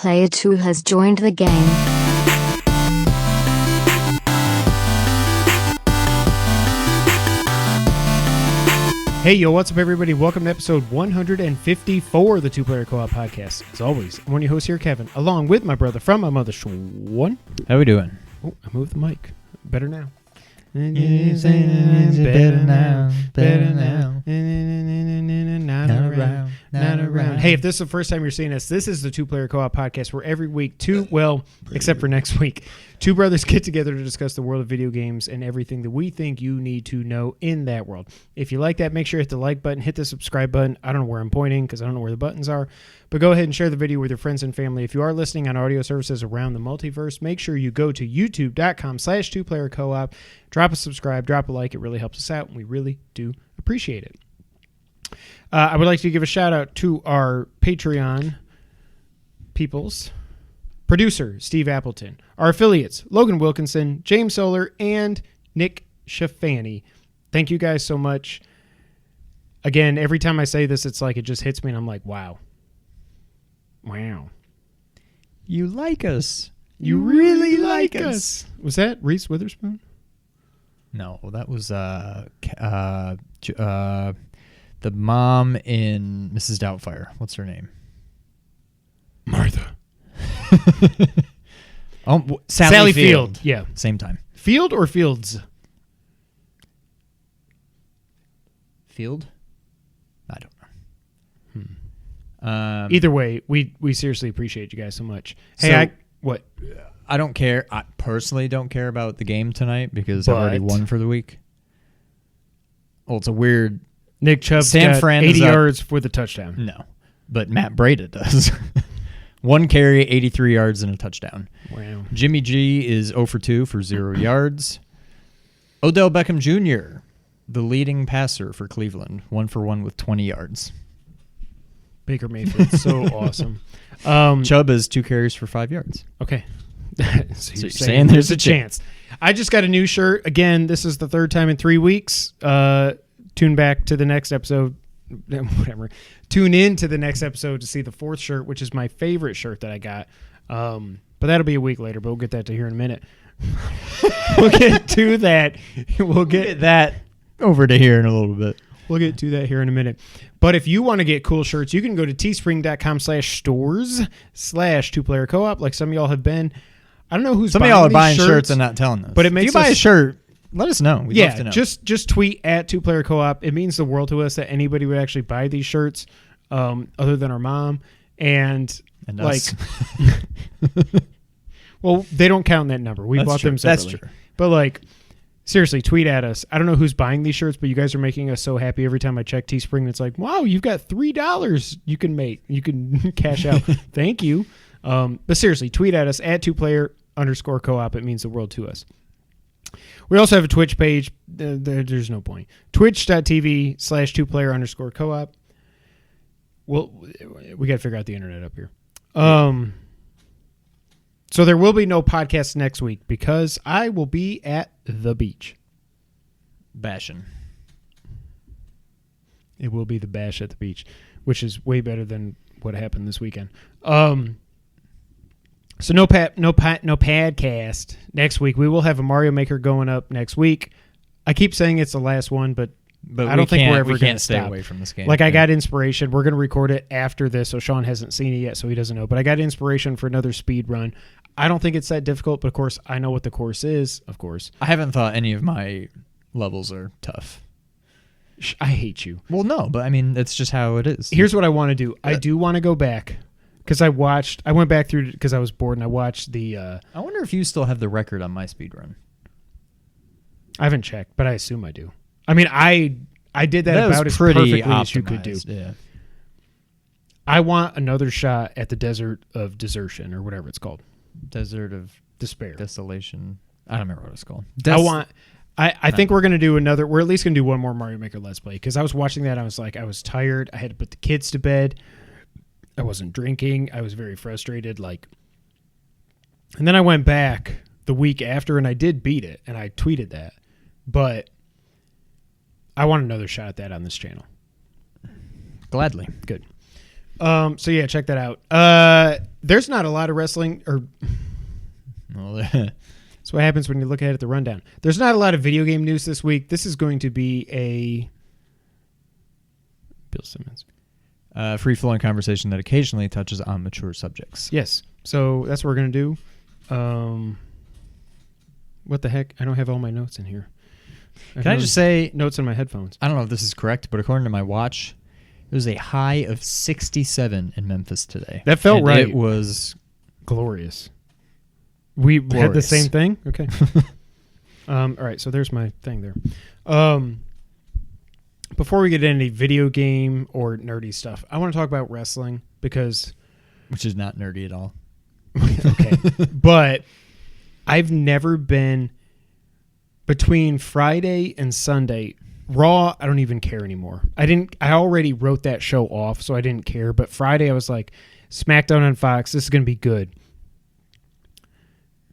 Player 2 has joined the game. Hey, yo, what's up, everybody? Welcome to episode 154 of the Two Player Co-op Podcast. As always, I'm one of your hosts here, Kevin, along with my brother from my mother, Schwan. How we doing? Oh, I moved the mic. Better now. Better now. Not around. Hey, if this is the first time you're seeing us, this is the Two Player Co-op Podcast where every week, except for next week, two brothers get together to discuss the world of video games and everything that we think you need to know in that world. If you like that, make sure you hit the like button, hit the subscribe button. I don't know where I'm pointing because I don't know where the buttons are, but go ahead and share the video with your friends and family. If you are listening on audio services around the multiverse, make sure you go to youtube.com/2playercoop. Drop a subscribe, drop a like. It really helps us out, and we really do appreciate it. I would like to give a shout out to our Patreon peoples. Producer, Steve Appleton. Our affiliates, Logan Wilkinson, James Solar, and Nick Shafani. Thank you guys so much. Again, every time I say this, it's like it just hits me, and I'm like, wow. Wow. You like us. You really like us. Was that Reese Witherspoon? No, that was the mom in Mrs. Doubtfire. What's her name? Martha. Sally Field. Yeah. Same time. Field or Fields? Field? I don't know. Either way, we seriously appreciate you guys so much. Hey, what? I don't care. I personally don't care about the game tonight because I've already won for the week. Well, it's a weird... Nick Chubb got 80 yards for the touchdown. No, but Matt Breda does. 1 carry, 83 yards, and a touchdown. Wow. Jimmy G is 0 for 2 for 0 yards. Odell Beckham Jr., the leading passer for Cleveland, 1 for 1 with 20 yards. Baker Mayfield, so awesome. Chubb is 2 carries for 5 yards. Okay. So you're saying there's a chance. I just got a new shirt. Again, this is the third time in 3 weeks. Tune back to the next episode. Whatever. Tune in to the next episode to see the 4th shirt, which is my favorite shirt that I got. But that'll be a week later, but we'll get that to here in a minute. We'll get to that. We'll get that over to here in a little bit. We'll get to that here in a minute. But if you want to get cool shirts, you can go to teespring.com/stores/2playercoop like some of y'all have been. I don't know who's some of y'all are buying shirts and not telling us. But it makes if you buy a shirt, let us know. We'd love to know. Just tweet at 2playercoop. It means the world to us that anybody would actually buy these shirts, other than our mom and us. Well, they don't count in that number. We bought them separately. That's true. But seriously, tweet at us. I don't know who's buying these shirts, but you guys are making us so happy every time I check Teespring. It's like, wow, you've got $3 you can cash out. Thank you. But seriously, tweet at us at 2player_coop. It means the world to us. We also have a Twitch page. There's no point. Twitch.tv/2player_coop. Well, we got to figure out the internet up here. So there will be no podcast next week because I will be at the beach. Bashing. It will be the bash at the beach, which is way better than what happened this weekend. So no podcast next week. We will have a Mario Maker going up next week. I keep saying it's the last one, but I don't think we're ever going to stay stop. Away from this game. I got inspiration. We're going to record it after this, so Sean hasn't seen it yet, so he doesn't know. But I got inspiration for another speed run. I don't think it's that difficult, but of course, I know what the course is, of course. I haven't thought any of my levels are tough. I hate you. Well, no, but I mean, that's just how it is. Here's what I want to do. I do want to go back. Because I went back through because I was bored and I watched the... I wonder if you still have the record on my speed run. I haven't checked, but I assume I do. I mean, I did that about as perfectly as you could do. Yeah. I want another shot at the Desert of Desertion or whatever it's called. Desert of Despair. Desolation. I don't remember what it's called. I think we're going to do another... We're at least going to do one more Mario Maker Let's Play because I was watching that. I was like, I was tired. I had to put the kids to bed. I wasn't drinking. I was very frustrated. And then I went back the week after and I did beat it and I tweeted that. But I want another shot at that on this channel. Gladly. Good. So yeah, check that out. there's not a lot of wrestling, or Well, that's what happens when you look ahead at the rundown. There's not a lot of video game news this week. This is going to be a Bill Simmons. free-flowing conversation that occasionally touches on mature subjects. Yes. So that's what we're going to do. What the heck? I don't have all my notes in here. Can I just say, notes in my headphones? I don't know if this is correct, but according to my watch, it was a high of 67 in Memphis today. That felt and right. It was glorious. We had the glorious. same thing? Okay. All right, so there's my thing there. Before we get into any video game or nerdy stuff, I want to talk about wrestling because... Which is not nerdy at all. Okay. But I've never been... Between Friday and Sunday, Raw, I don't even care anymore. I already wrote that show off, so I didn't care. But Friday, I was like, SmackDown on Fox, this is going to be good.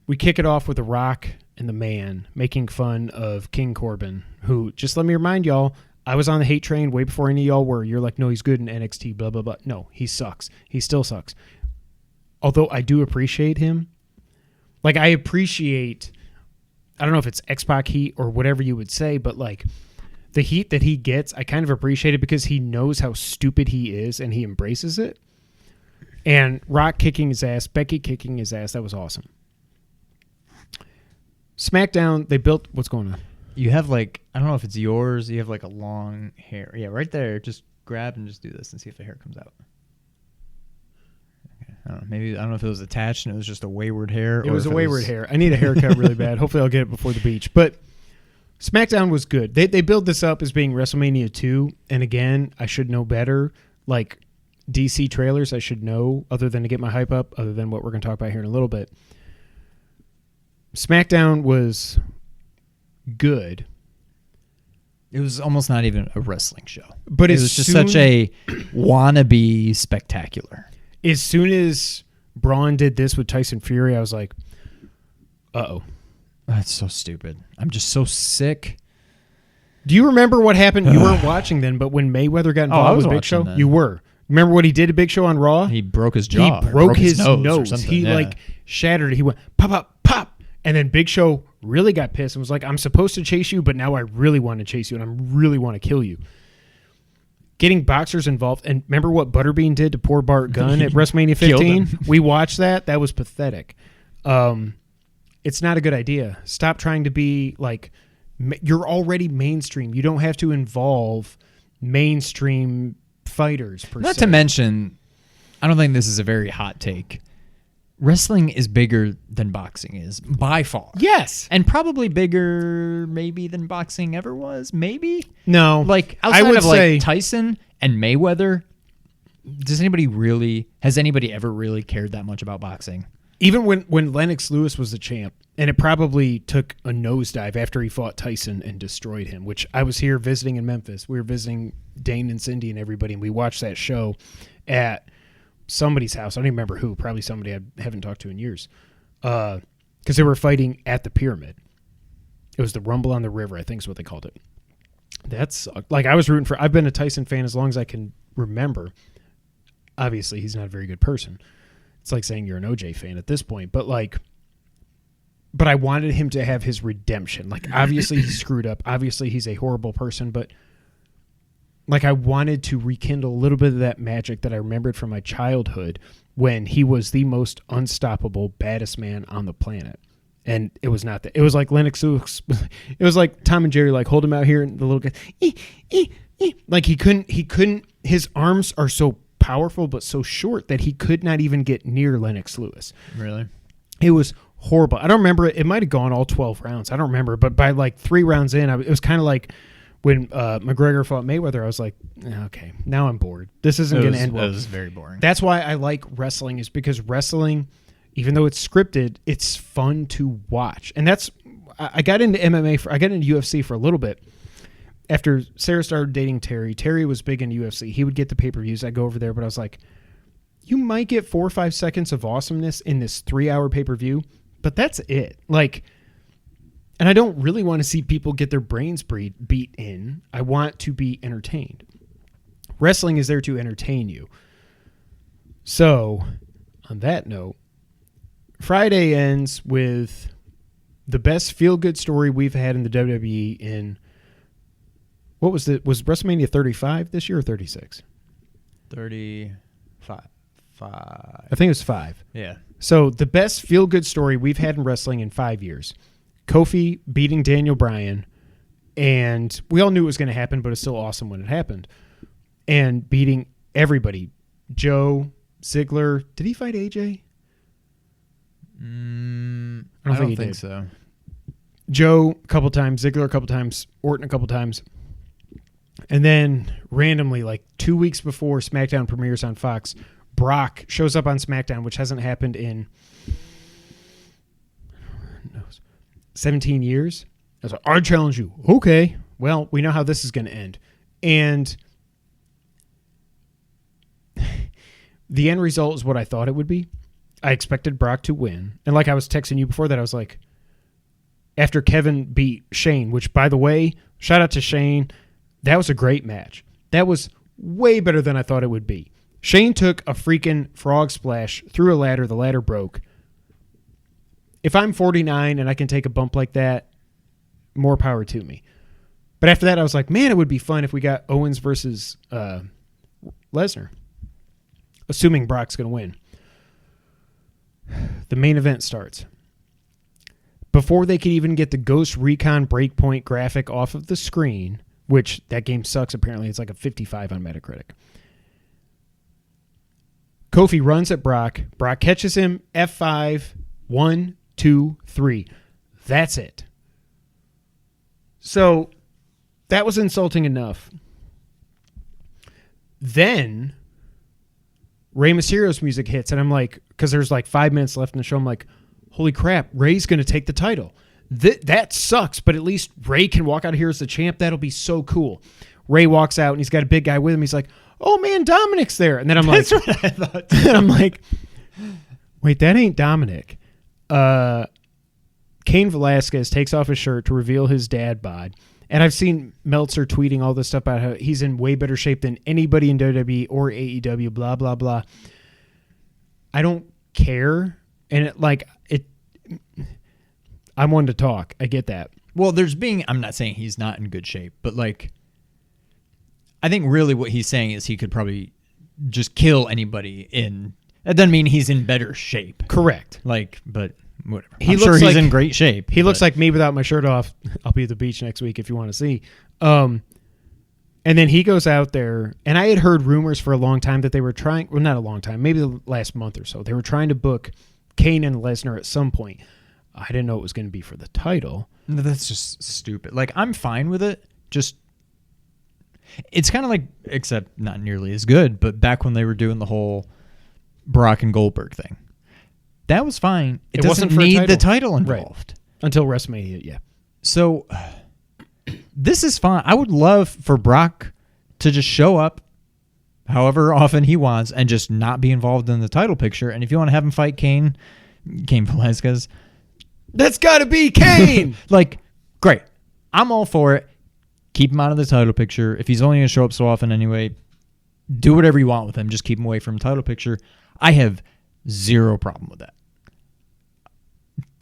We kick it off with The Rock and The Man making fun of King Corbin, who, just let me remind y'all, I was on the hate train way before any of y'all were. You're like, no, he's good in NXT, blah, blah, blah. No, he sucks. He still sucks. Although I do appreciate him. Like, I appreciate... I don't know if it's X-Pac heat or whatever you would say, but like the heat that he gets, I kind of appreciate it because he knows how stupid he is and he embraces it. And Rock kicking his ass, Becky kicking his ass, that was awesome. SmackDown, they built... What's going on? You have like, I don't know if it's yours, you have like a long hair. Yeah, right there. Just grab and just do this and see if the hair comes out. I don't know. Maybe, I don't know if it was attached and it was just a wayward hair. It was a wayward hair. I need a haircut really bad. Hopefully I'll get it before the beach. But SmackDown was good. They build this up as being WrestleMania 2. And again, I should know better. Like DC trailers, I should know, other than to get my hype up, other than what we're going to talk about here in a little bit. SmackDown was good. It was almost not even a wrestling show. But it was just such a wannabe spectacular. As soon as Braun did this with Tyson Fury, I was like, uh-oh. That's so stupid. I'm just so sick. Do you remember what happened? You weren't watching then, but when Mayweather got involved with Big Show, then. You were. Remember what he did to Big Show on Raw? He broke his jaw. He broke his or nose. something. He like shattered it. He went pop, pop, pop. And then Big Show really got pissed and was like, I'm supposed to chase you, but now I really want to chase you and I really want to kill you. Getting boxers involved. And remember what Butterbean did to poor Bart Gunn at WrestleMania 15? We watched that. That was pathetic. It's not a good idea. Stop trying to be like, you're already mainstream. You don't have to involve mainstream fighters per se. Not to mention, I don't think this is a very hot take. Wrestling is bigger than boxing is, by far. Yes. And probably bigger maybe than boxing ever was, maybe? No. Like, I outside would of say, like Tyson and Mayweather, has anybody ever really cared that much about boxing? even when Lennox Lewis was the champ, and it probably took a nosedive after he fought Tyson and destroyed him, which I was here visiting in Memphis. We were visiting Dane and Cindy and everybody, and we watched that show at somebody's house. I don't even remember who, probably somebody I haven't talked to in years, because they were fighting at the Pyramid. It was the Rumble on the River, I think is what they called it. That's like, I was rooting for, I've been a Tyson fan as long as I can remember. Obviously, he's not a very good person. It's like saying you're an OJ fan at this point, but I wanted him to have his redemption. Like, obviously he screwed up. Obviously he's a horrible person, but like, I wanted to rekindle a little bit of that magic that I remembered from my childhood when he was the most unstoppable, baddest man on the planet. And it was not that. It was like Lennox Lewis. It was like Tom and Jerry, like, hold him out here, and the little guy, like he couldn't, his arms are so powerful but so short that he could not even get near Lennox Lewis. Really? It was horrible. I don't remember it. It might have gone all 12 rounds. I don't remember. But by like 3 rounds in, it was kind of like when McGregor fought Mayweather. I was like, okay, now I'm bored. This isn't going to end well. It was very boring. That's why I like wrestling, is because wrestling, even though it's scripted, it's fun to watch. And that's, I got into MMA, I got into UFC for a little bit. After Sarah started dating Terry, Terry was big into UFC. He would get the pay-per-views. I'd go over there, but I was like, you might get 4 or 5 seconds of awesomeness in this 3-hour pay-per-view, but that's it. Like, and I don't really want to see people get their brains beat in. I want to be entertained. Wrestling is there to entertain you. So on that note, Friday ends with the best feel-good story we've had in the WWE in, what was it? Was WrestleMania 35 this year or 36? 35. I think it was 5. Yeah. So the best feel-good story we've had in wrestling in 5 years. Kofi beating Daniel Bryan, and we all knew it was going to happen, but it's still awesome when it happened. And beating everybody. Joe, Ziggler. Did he fight AJ? I don't think so. Joe a couple times, Ziggler a couple times, Orton a couple times. And then randomly, like 2 weeks before SmackDown premieres on Fox, Brock shows up on SmackDown, which hasn't happened in 17 years. I was like, I challenge you. Okay. Well, we know how this is going to end. And the end result is what I thought it would be. I expected Brock to win. And like I was texting you before that, I was like, after Kevin beat Shane, which, by the way, shout out to Shane. That was a great match. That was way better than I thought it would be. Shane took a freaking frog splash through a ladder. The ladder broke. If I'm 49 and I can take a bump like that, more power to me. But after that, I was like, man, it would be fun if we got Owens versus Lesnar. Assuming Brock's going to win. The main event starts. Before they could even get the Ghost Recon Breakpoint graphic off of the screen, which that game sucks apparently. It's like a 55 on Metacritic. Kofi runs at Brock. Brock catches him. F5. 1, 2, 3. That's it. So that was insulting enough. Then Rey Mysterio's music hits, and I'm like, because there's like 5 minutes left in the show, I'm like, holy crap, Rey's going to take the title. That sucks, but at least Rey can walk out of here as the champ. That'll be so cool. Rey walks out, and he's got a big guy with him. He's like, oh, man, Dominic's there. And then I'm like, that's what I thought. And I'm like, wait, that ain't Dominic. Cain Velasquez takes off his shirt to reveal his dad bod. And I've seen Meltzer tweeting all this stuff about how he's in way better shape than anybody in WWE or AEW, blah, blah, blah. I don't care. And I'm one to talk. I get that. Well, I'm not saying he's not in good shape, but like, I think really what he's saying is he could probably just kill anybody that doesn't mean he's in better shape. Correct. Like, but whatever. I'm sure he's in great shape. He looks like me without my shirt off. I'll be at the beach next week if you want to see. And then he goes out there, and I had heard rumors for a long time that they were trying, well, not a long time, maybe the last month or so, they were trying to book Kane and Lesnar at some point. I didn't know it was going to be for the title. No, that's just stupid. Like, I'm fine with it. Just, it's kind of like, except not nearly as good, but back when they were doing the whole Brock and Goldberg thing. That was fine. It doesn't need the title involved. Right. Until WrestleMania, yeah. So, this is fine. I would love for Brock to just show up however often he wants and just not be involved in the title picture. And if you want to have him fight Cain Velasquez, that's got to be Kane. Like, great. I'm all for it. Keep him out of the title picture. If he's only going to show up so often anyway, do whatever you want with him. Just keep him away from the title picture. I have zero problem with that.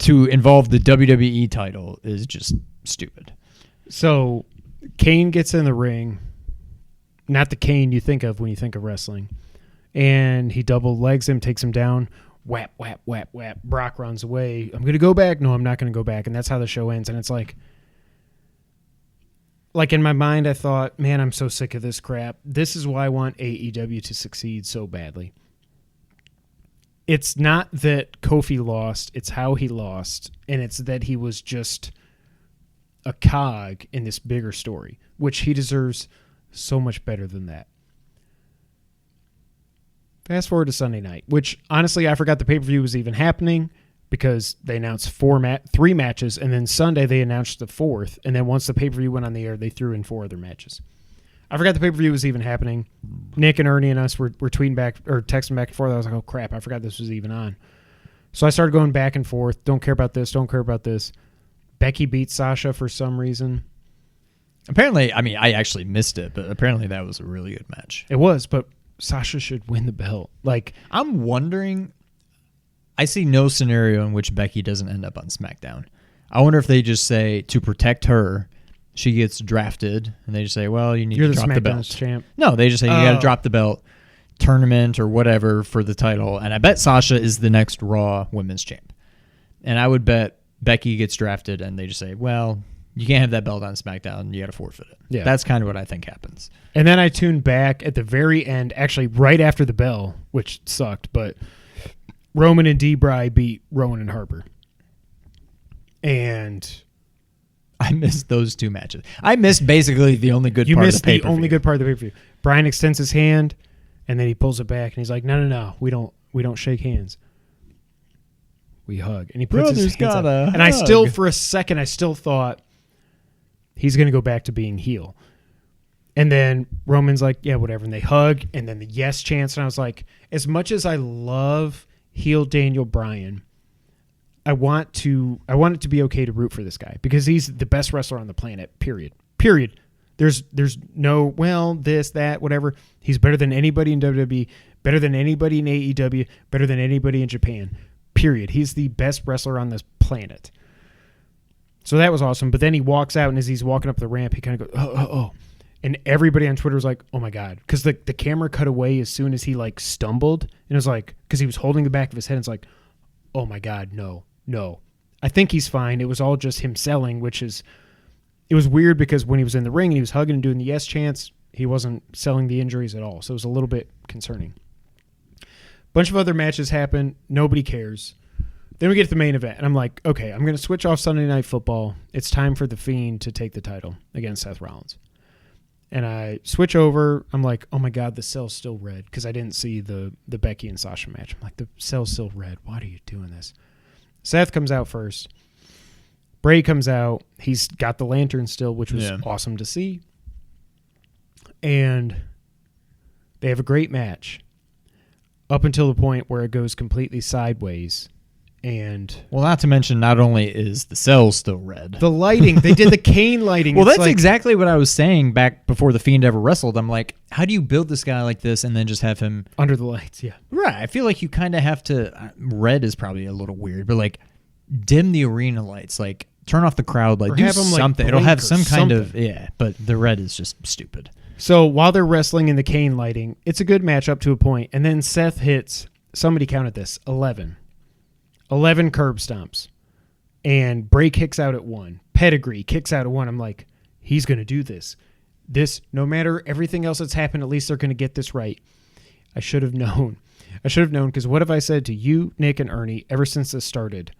To involve the WWE title is just stupid. So, Kane gets in the ring. Not the Kane you think of when you think of wrestling. And he double legs him, takes him down. Whap, whap, whap, whap. Brock runs away. I'm going to go back. No, I'm not going to go back. And that's how the show ends. And it's like in my mind, I thought, man, I'm so sick of this crap. This is why I want AEW to succeed so badly. It's not that Kofi lost. It's how he lost. And it's that he was just a cog in this bigger story, which he deserves so much better than that. Fast forward to Sunday night, which honestly I forgot the pay-per-view was even happening because they announced 3 matches, and then Sunday they announced the 4th, and then once the pay-per-view went on the air, they threw in 4 other matches. I forgot the pay-per-view was even happening. Nick and Ernie and us were tweeting back or texting back and forth. I was like, oh crap, I forgot this was even on. So I started going back and forth. Don't care about this. Don't care about this. Becky beat Sasha for some reason. Apparently, I mean, I actually missed it, but apparently that was a really good match. It was, but Sasha should win the belt. Like, I'm wondering, I see no scenario in which Becky doesn't end up on SmackDown. I wonder if they just say to protect her, she gets drafted, and they just say, well, you need to drop the belt. Champ. No, they just say you got to drop the belt, tournament or whatever for the title. And I bet Sasha is the next Raw Women's Champ. And I would bet Becky gets drafted, and they just say, well, you can't have that belt on SmackDown. You got to forfeit it. Yeah. That's kind of what I think happens. And then I tuned back at the very end, actually right after the bell, which sucked, but Roman and D-Bry beat Rowan and Harper. And I missed those two matches. I missed basically the only good part of the You missed the pay-per-view. only good part of the pay-per-view. Brian extends his hand, and then he pulls it back, and he's like, no, we don't shake hands. We hug. And he puts his hands up. And I still, for a second, I still thought he's going to go back to being heel. And then Roman's like, yeah, whatever. And they hug, and then the yes chants. And I was like, as much as I love heel Daniel Bryan, I want it to be okay to root for this guy because he's the best wrestler on the planet, period. There's no, well, this, that, whatever. He's better than anybody in WWE, better than anybody in AEW, better than anybody in Japan, period. He's the best wrestler on this planet. So that was awesome. But then he walks out, and as he's walking up the ramp, he kind of goes, oh. And everybody on Twitter was like, oh, my God. Because the camera cut away as soon as he, like, stumbled. And it was like, because he was holding the back of his head. And it's like, oh, my God, no. I think he's fine. It was all just him selling, it was weird because when he was in the ring and he was hugging and doing the yes chants, he wasn't selling the injuries at all. So it was a little bit concerning. Bunch of other matches happen. Nobody cares. Then we get to the main event, and I'm like, okay, I'm going to switch off Sunday Night Football. It's time for The Fiend to take the title against Seth Rollins. And I switch over. I'm like, oh, my God, the cell's still red because I didn't see the Becky and Sasha match. I'm like, the cell's still red. Why are you doing this? Seth comes out first. Bray comes out. He's got the lantern still, which was awesome to see. And they have a great match up until the point where it goes completely sideways. And well, not to mention, not only is the cell still red, the lighting, they did the cane lighting. Well, that's like, exactly what I was saying back before The Fiend ever wrestled. I'm like, how do you build this guy like this and then just have him under the lights? Yeah. Right. I feel like you kind of have to, red is probably a little weird, but like dim the arena lights, like turn off the crowd, like do something. Like, it'll have some kind of, but the red is just stupid. So while they're wrestling in the cane lighting, it's a good match up to a point. And then Seth hits, somebody counted this, 11 curb stomps. And Bray kicks out at 1. Pedigree kicks out at 1. I'm like, he's going to do this. No matter everything else that's happened, at least they're going to get this right. I should have known because what have I said to you, Nick, and Ernie ever since this started?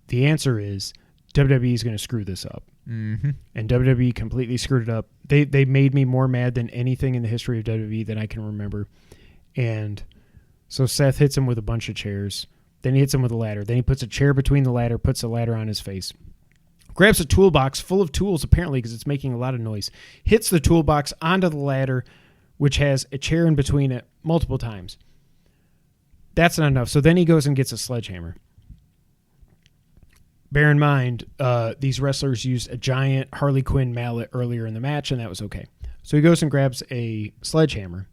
The answer is WWE is going to screw this up. Mm-hmm. And WWE completely screwed it up. They made me more mad than anything in the history of WWE that I can remember. And so Seth hits him with a bunch of chairs. Then he hits him with a ladder. Then he puts a chair between the ladder, puts the ladder on his face. Grabs a toolbox full of tools, apparently, because it's making a lot of noise. Hits the toolbox onto the ladder, which has a chair in between it multiple times. That's not enough. So then he goes and gets a sledgehammer. Bear in mind, these wrestlers used a giant Harley Quinn mallet earlier in the match, and that was okay. So he goes and grabs a sledgehammer.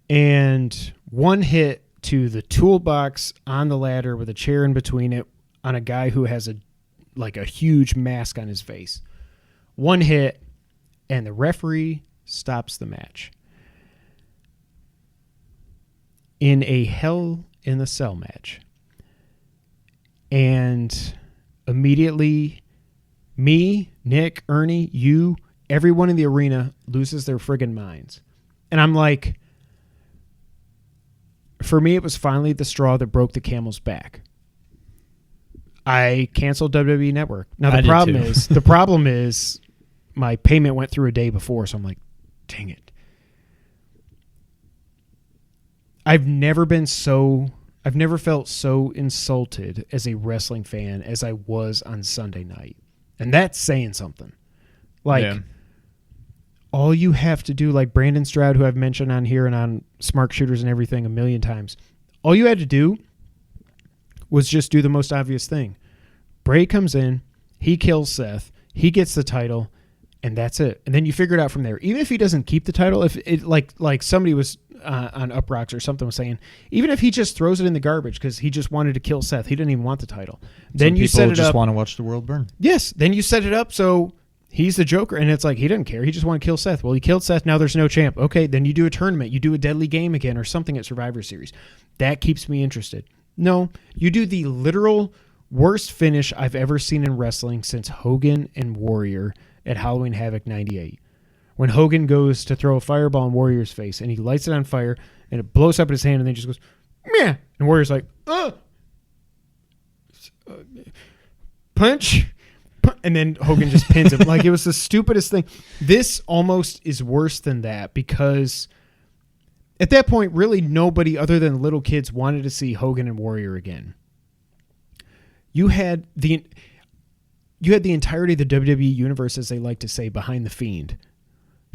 And one hit to the toolbox on the ladder with a chair in between it on a guy who has a huge mask on his face. One hit, and the referee stops the match. In a Hell in the Cell match. And immediately, me, Nick, Ernie, you, everyone in the arena loses their friggin' minds. And I'm like, for me, it was finally the straw that broke the camel's back. I canceled WWE Network. Now the problem is my payment went through a day before, so I'm like, dang it. I've never felt so insulted as a wrestling fan as I was on Sunday night. And that's saying something. All you have to do, like Brandon Stroud, who I've mentioned on here and on Smark Shooters and everything a million times, all you had to do was just do the most obvious thing. Bray comes in, he kills Seth, he gets the title, and that's it. And then you figure it out from there. Even if he doesn't keep the title, if it like somebody was on Uprocks or something was saying, even if he just throws it in the garbage because he just wanted to kill Seth, he didn't even want the title. Then you set it up. People just want to watch the world burn. Yes. Then you set it up so he's the Joker, and it's like he doesn't care. He just wanted to kill Seth. Well, he killed Seth. Now there's no champ. Okay, then you do a tournament. You do a deadly game again or something at Survivor Series. That keeps me interested. No, you do the literal worst finish I've ever seen in wrestling since Hogan and Warrior at Halloween Havoc 98. When Hogan goes to throw a fireball in Warrior's face, and he lights it on fire, and it blows up in his hand, and then just goes, meh. And Warrior's like, punch. And then Hogan just pins him. Like, it was the stupidest thing. This almost is worse than that because at that point, really nobody other than little kids wanted to see Hogan and Warrior again. You had the entirety of the WWE universe, as they like to say, behind the Fiend.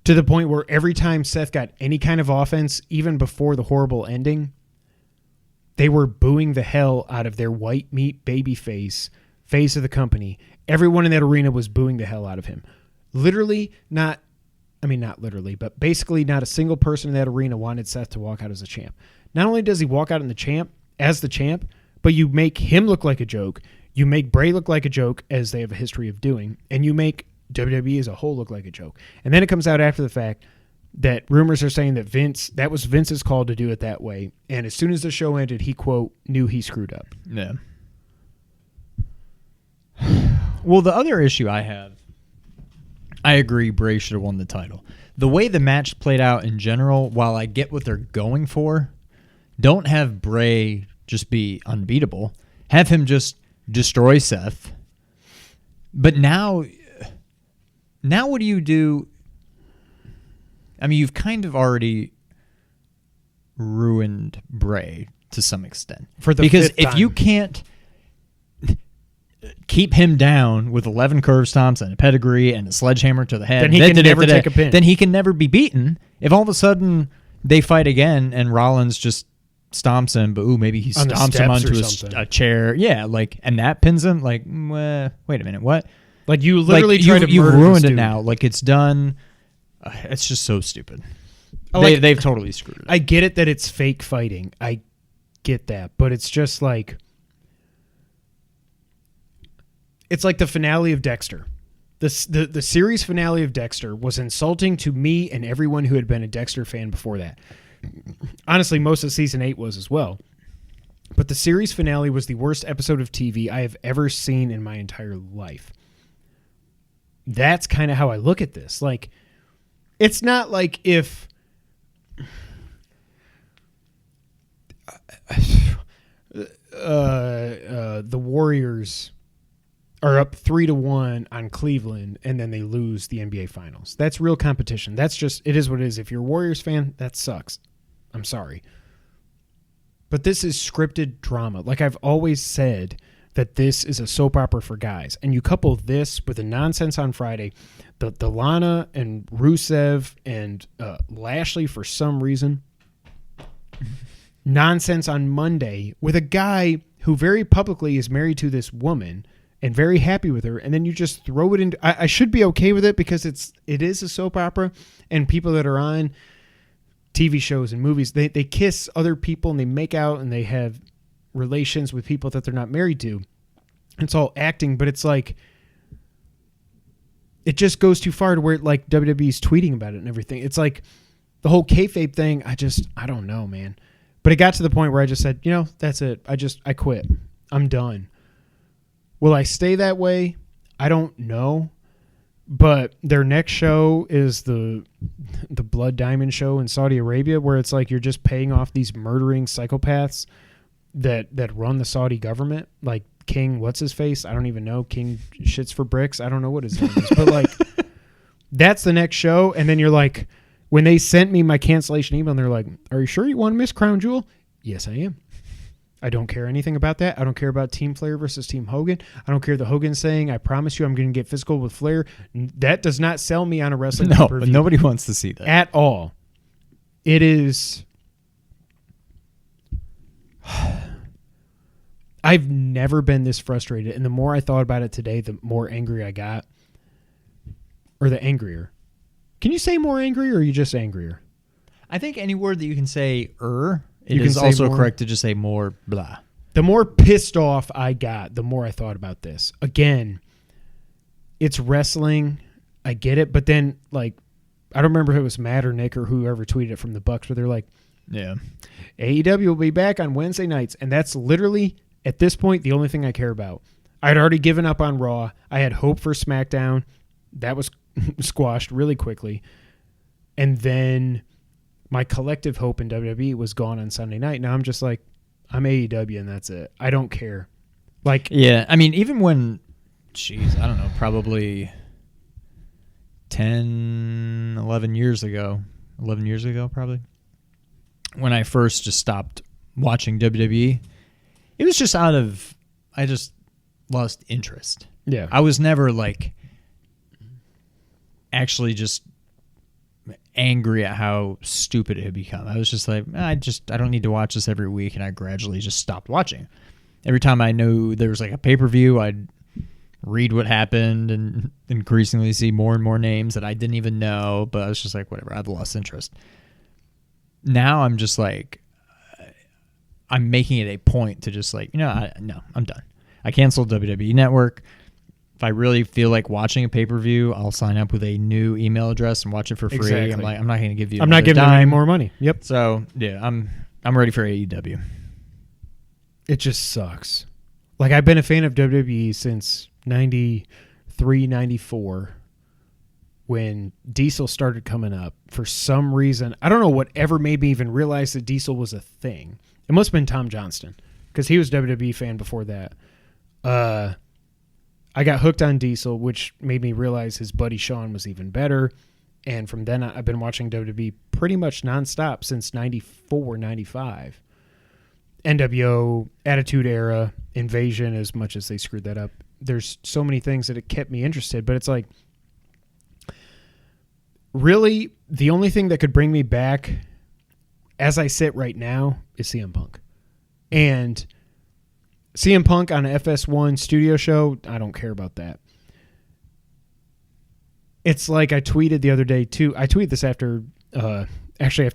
To the point where every time Seth got any kind of offense, even before the horrible ending, they were booing the hell out of their white meat baby face of the company. Everyone in that arena was booing the hell out of him. Literally not literally, but basically not a single person in that arena wanted Seth to walk out as a champ. Not only does he walk out as the champ, but you make him look like a joke. You make Bray look like a joke, as they have a history of doing, and you make WWE as a whole look like a joke. And then it comes out after the fact that rumors are saying that that was Vince's call to do it that way. And as soon as the show ended, he, quote, knew he screwed up. Yeah. Well, the other issue I have, I agree Bray should have won the title. The way the match played out in general, while I get what they're going for, don't have Bray just be unbeatable. Have him just destroy Seth. But now what do you do? I mean, you've kind of already ruined Bray to some extent. Because if you can't keep him down with 11 curve stomps and a pedigree and a sledgehammer to the head, then he can never take a pin. Then he can never be beaten. If all of a sudden they fight again and Rollins just stomps him, but maybe he stomps him onto a chair, and that pins him. Like, wait a minute, what? Like you literally you've ruined it now. Like it's done. It's just so stupid. They've totally screwed it. I get it that it's fake fighting. I get that, but it's just like it's like the finale of Dexter. The series finale of Dexter was insulting to me and everyone who had been a Dexter fan before that. Honestly, most of season 8 was as well. But the series finale was the worst episode of TV I have ever seen in my entire life. That's kind of how I look at this. Like, it's not like if the Warriors are up 3-1 on Cleveland and then they lose the NBA Finals. That's real competition. That's just, it is what it is. If you're a Warriors fan, that sucks. I'm sorry. But this is scripted drama. Like I've always said that this is a soap opera for guys. And you couple this with the nonsense on Friday, the Lana and Rusev and Lashley for some reason, nonsense on Monday with a guy who very publicly is married to this woman and very happy with her, and then you just throw it into... I should be okay with it because it is a soap opera, and people that are on TV shows and movies, they kiss other people and they make out and they have relations with people that they're not married to. It's all acting, but it's like... It just goes too far to where like WWE's tweeting about it and everything. It's like the whole kayfabe thing, I don't know, man. But it got to the point where I just said, that's it. I quit. I'm done. Will I stay that way? I don't know. But their next show is the Blood Diamond show in Saudi Arabia, where it's like you're just paying off these murdering psychopaths that run the Saudi government. Like King, what's his face? I don't even know. King Shits for Bricks. I don't know what his name is. But like, that's the next show. And then you're like, when they sent me my cancellation email, and they're like, "Are you sure you want to miss Crown Jewel?" Yes, I am. I don't care anything about that. I don't care about Team Flair versus Team Hogan. I don't care the Hogan saying, "I promise you I'm going to get physical with Flair." That does not sell me on a wrestling pay-per-view. No, nobody wants to see that. At all. It is... I've never been this frustrated, and the more I thought about it today, the more angry I got. or the angrier? Can you say more angry, or are you just angrier? I think any word that you can say it You can is say also more. correct to just say more blah. The more pissed off I got, the more I thought about this. Again, it's wrestling. I get it. But then, like, I don't remember if it was Matt or Nick or whoever tweeted it from the Bucks, where they're like, Yeah. AEW will be back on Wednesday nights. And that's literally, at this point, the only thing I care about. I'd already given up on Raw. I had hope for SmackDown. That was squashed really quickly. And then my collective hope in WWE was gone on Sunday night. Now I'm just like, I'm AEW and that's it. I don't care. Like, Yeah. I mean, even when, I don't know, probably 10, 11 years ago, probably, when I first just stopped watching WWE, it was just I just lost interest. yeah. I was never like actually just angry at how stupid it had become. I was just like, I don't need to watch this every week, and I gradually just stopped watching. Every time I knew there was like a pay-per-view, I'd read what happened and increasingly see more and more names that I didn't even know, but I was just like, whatever, I'd lost interest. Now I'm just like, I'm making it a point to just like, no, I'm done. I canceled WWE Network. If I really feel like watching a pay-per-view, I'll sign up with a new email address and watch it for free. Exactly. I'm like, I'm not going to give you I'm not giving them any more money. Yep. So, yeah, I'm ready for AEW. It just sucks. Like, I've been a fan of WWE since 93, 94, when Diesel started coming up. For some reason, I don't know whatever made me even realize that Diesel was a thing. It must have been Tom Johnston, because he was a WWE fan before that. I got hooked on Diesel, which made me realize his buddy Sean was even better. And from then on, I've been watching WWE pretty much nonstop since 94, 95. NWO, Attitude Era, Invasion, as much as they screwed that up. There's so many things that it kept me interested, but it's like, really, the only thing that could bring me back as I sit right now is CM Punk. And CM Punk on an FS1 studio show, I don't care about that. It's like I tweeted the other day, too. I tweeted this after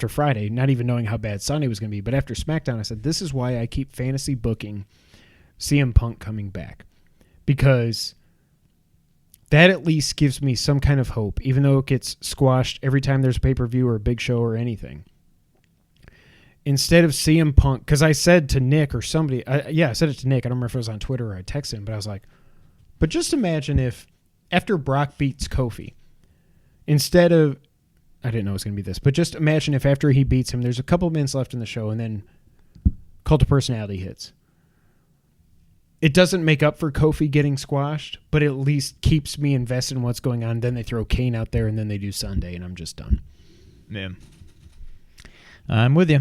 Friday, not even knowing how bad Sunday was going to be. But after SmackDown, I said, this is why I keep fantasy booking CM Punk coming back. Because that at least gives me some kind of hope, even though it gets squashed every time there's a pay-per-view or a big show or anything. Instead of CM Punk, because I said to Nick or somebody, I said it to Nick. I don't remember if it was on Twitter or I texted him, but I was like, but just imagine if after Brock beats Kofi, instead of, I didn't know it was going to be this, but just imagine if after he beats him, there's a couple minutes left in the show and then Cult of Personality hits. It doesn't make up for Kofi getting squashed, but it at least keeps me invested in what's going on. Then they throw Kane out there and then they do Sunday and I'm just done. Yeah. I'm with you.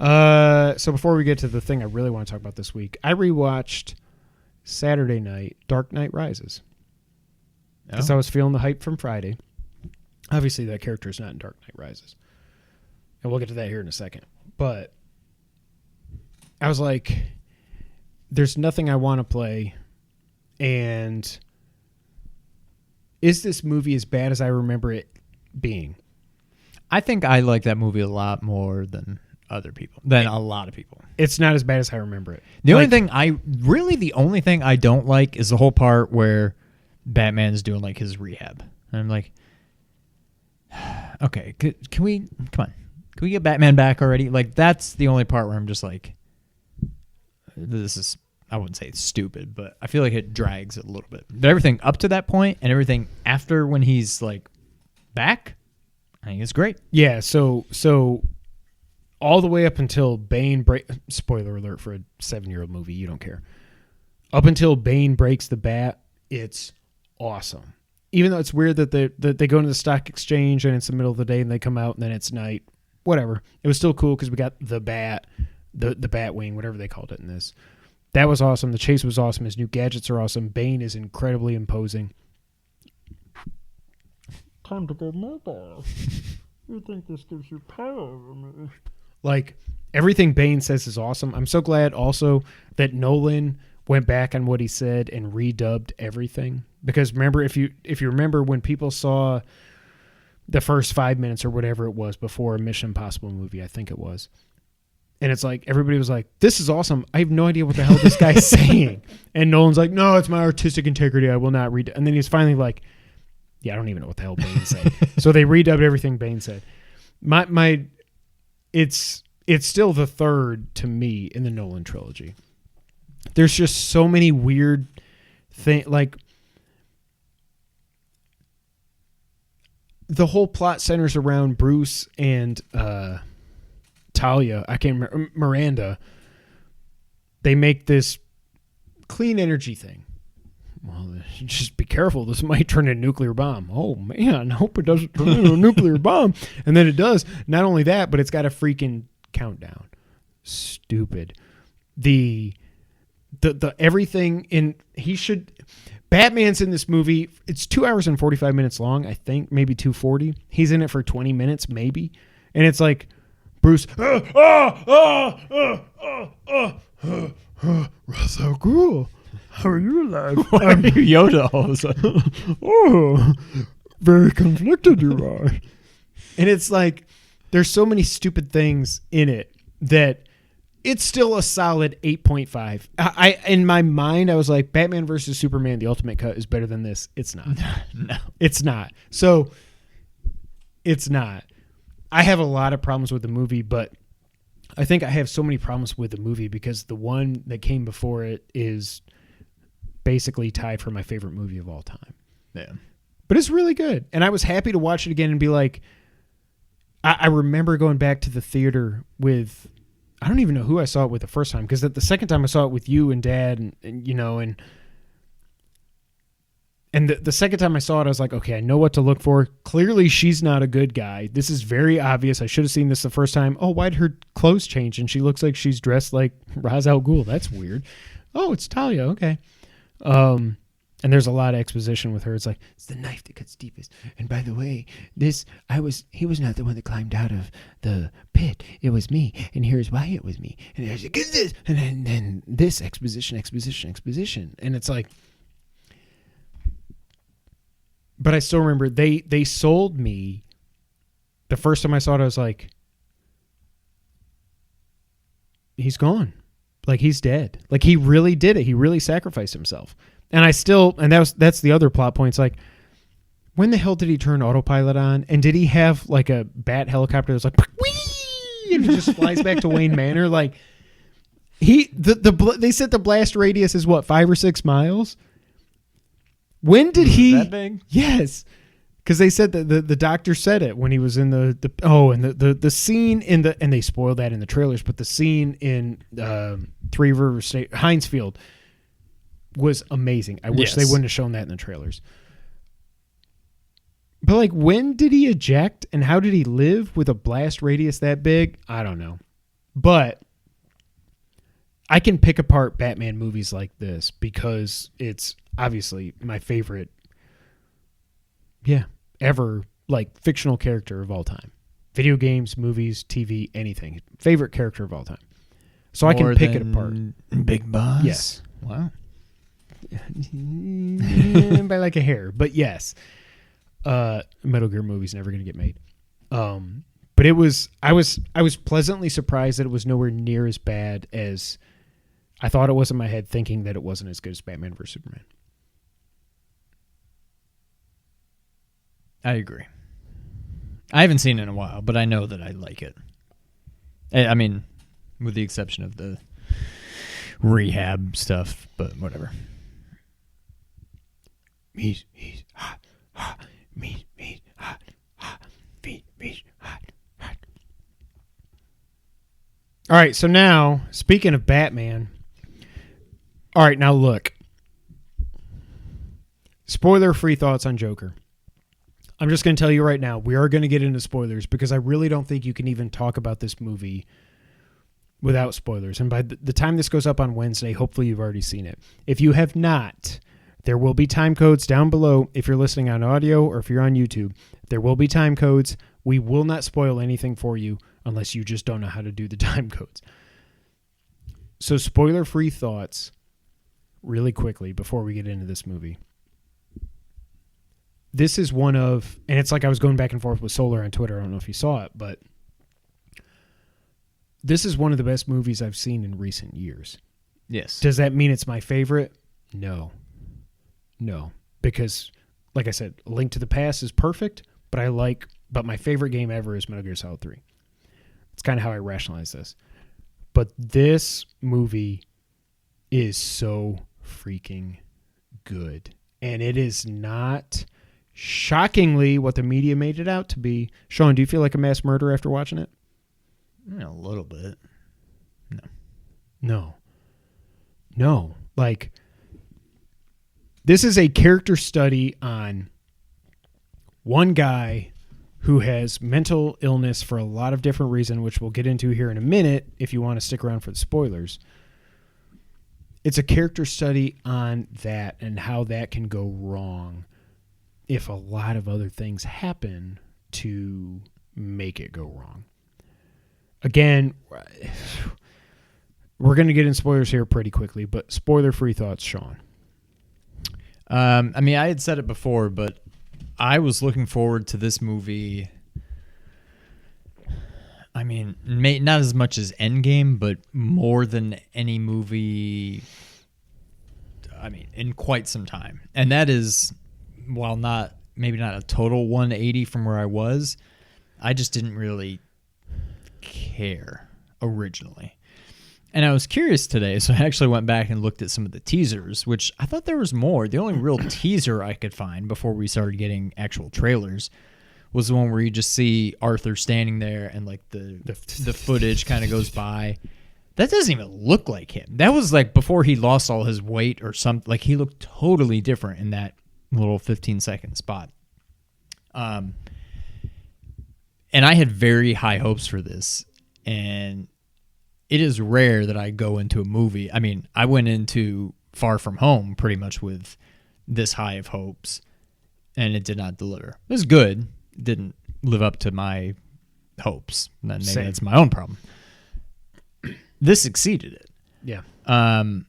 So before we get to the thing I really want to talk about this week, I rewatched Saturday night Dark Knight Rises because I was feeling the hype from Friday. Obviously, that character is not in Dark Knight Rises, and we'll get to that here in a second. But I was like, there's nothing I want to play, and is this movie as bad as I remember it being? I think I like that movie a lot more than other people, than a lot of people. It's not as bad as I remember it. The only thing I don't like is the whole part where Batman's doing like his rehab. And I'm like, okay, can we get Batman back already? Like, that's the only part where I'm just like, this is, I wouldn't say it's stupid, but I feel like it drags it a little bit. But everything up to that point and everything after when he's like back, I think it's great. Yeah, so all the way up until Bane spoiler alert for a 7-year-old movie, you don't care. Up until Bane breaks the bat, it's awesome. Even though it's weird that they go into the stock exchange and it's the middle of the day and they come out and then it's night. Whatever. It was still cool because we got the bat, the bat wing, whatever they called it in this. That was awesome. The chase was awesome. His new gadgets are awesome. Bane is incredibly imposing. Time to go mobile. You think this gives you power over me? Like, everything Bane says is awesome. I'm so glad also that Nolan went back on what he said and redubbed everything. Because remember, if you remember when people saw the first 5 minutes or whatever it was before a Mission Impossible movie, I think it was. And it's like, everybody was like, this is awesome. I have no idea what the hell this guy's saying. And Nolan's like, no, it's my artistic integrity. I will not read it. And then he's finally like, yeah, I don't even know what the hell Bane said. So they redubbed everything Bane said. It's still the third to me in the Nolan trilogy. There's just so many weird things. Like, the whole plot centers around Bruce and Talia. I can't remember. Miranda. They make this clean energy thing. Well, just be careful. This might turn into a nuclear bomb. Oh, man. I hope it doesn't turn into a nuclear bomb. And then it does. Not only that, but it's got a freaking countdown. Stupid. The everything in... Batman's in this movie. It's 2 hours and 45 minutes long, I think. Maybe 2:40. He's in it for 20 minutes, maybe. And it's like, Bruce... Ra's al Ghul. How are you alive? Why are you Yoda all of a sudden? Oh, very conflicted you are. And it's like, there's so many stupid things in it that it's still a solid 8.5. I in my mind, I was like, Batman versus Superman, the Ultimate Cut is better than this. It's not. No. It's not. So, it's not. I have a lot of problems with the movie, but I think I have so many problems with the movie because the one that came before it is basically tied for my favorite movie of all time. Yeah. But it's really good. And I was happy to watch it again and be like, I remember going back to the theater with, I don't even know who I saw it with the first time, because the second time I saw it with you and Dad and you know, and the second time I saw it, I was like, okay, I know what to look for. Clearly, she's not a good guy. This is very obvious. I should have seen this the first time. Oh, why'd her clothes change? And she looks like she's dressed like Ra's al Ghul. That's weird. Oh, it's Talia. Okay. And there's a lot of exposition with her. It's like, it's the knife that cuts deepest. And by the way, he was not the one that climbed out of the pit. It was me. And here's why it was me. And there's like, this. And then this exposition. And it's like, but I still remember they sold me the first time I saw it. I was like, he's gone. Like, he's dead. Like, he really did it. He really sacrificed himself. And that's the other plot point. It's like, when the hell did he turn autopilot on? And did he have like a bat helicopter that was like, whee! And he just flies back to Wayne Manor? Like, they said the blast radius is what, 5 or 6 miles? When did he? That big? Yes. Because they said that the doctor said it when he was in the scene in the, and they spoiled that in the trailers, but the scene in Three Rivers State, Heinz Field, was amazing. I wish they wouldn't have shown that in the trailers. But like, when did he eject and how did he live with a blast radius that big? I don't know. But I can pick apart Batman movies like this because it's obviously my favorite, ever, like, fictional character of all time. Video games, movies, TV, anything. Favorite character of all time. So I can pick it apart. Big Boss? Yes. Wow. By like a hair, but yes. Metal Gear movie's never going to get made. But I was pleasantly surprised that it was nowhere near as bad as I thought it was in my head, thinking that it wasn't as good as Batman vs. Superman. I agree. I haven't seen it in a while, but I know that I like it. I mean, with the exception of the rehab stuff, but whatever. Meat, hot, meat, hot, meat, hot. All right, so now, speaking of Batman, all right, now look. Spoiler-free thoughts on Joker. I'm just going to tell you right now, we are going to get into spoilers because I really don't think you can even talk about this movie without spoilers. And by the time this goes up on Wednesday, hopefully you've already seen it. If you have not, there will be time codes down below if you're listening on audio or if you're on YouTube. There will be time codes. We will not spoil anything for you unless you just don't know how to do the time codes. So spoiler-free thoughts. really quickly before we get into this movie. This is one of, and it's like I was going back and forth with Solar on Twitter. I don't know if you saw it, but this is one of the best movies I've seen in recent years. Yes. Does that mean it's my favorite? No. Because, like I said, Link to the Past is perfect, but my favorite game ever is Metal Gear Solid 3. It's kind of how I rationalize this. But this movie is so freaking good. And it is not, shockingly, what the media made it out to be. Sean, do you feel like a mass murderer after watching it? A little bit. No. Like, this is a character study on one guy who has mental illness for a lot of different reasons, which we'll get into here in a minute if you want to stick around for the spoilers. It's a character study on that and how that can go wrong if a lot of other things happen to make it go wrong. Again, we're going to get in spoilers here pretty quickly, but spoiler-free thoughts, Sean. I had said it before, but I was looking forward to this movie. Not as much as Endgame, but more than any movie, in quite some time. And that is, while maybe not a total 180 from where I was, I just didn't really care originally. And I was curious today, so I actually went back and looked at some of the teasers, which I thought there was more. The only real teaser I could find before we started getting actual trailers was the one where you just see Arthur standing there and like the footage kind of goes by. That doesn't even look like him. That was like before he lost all his weight or something. Like he looked totally different in that little 15-second spot. And I had very high hopes for this, and it is rare that I go into a movie. I went into Far From Home pretty much with this high of hopes, and it did not deliver. It was good. It didn't live up to my hopes. Maybe that's my own problem. This exceeded it. Yeah. I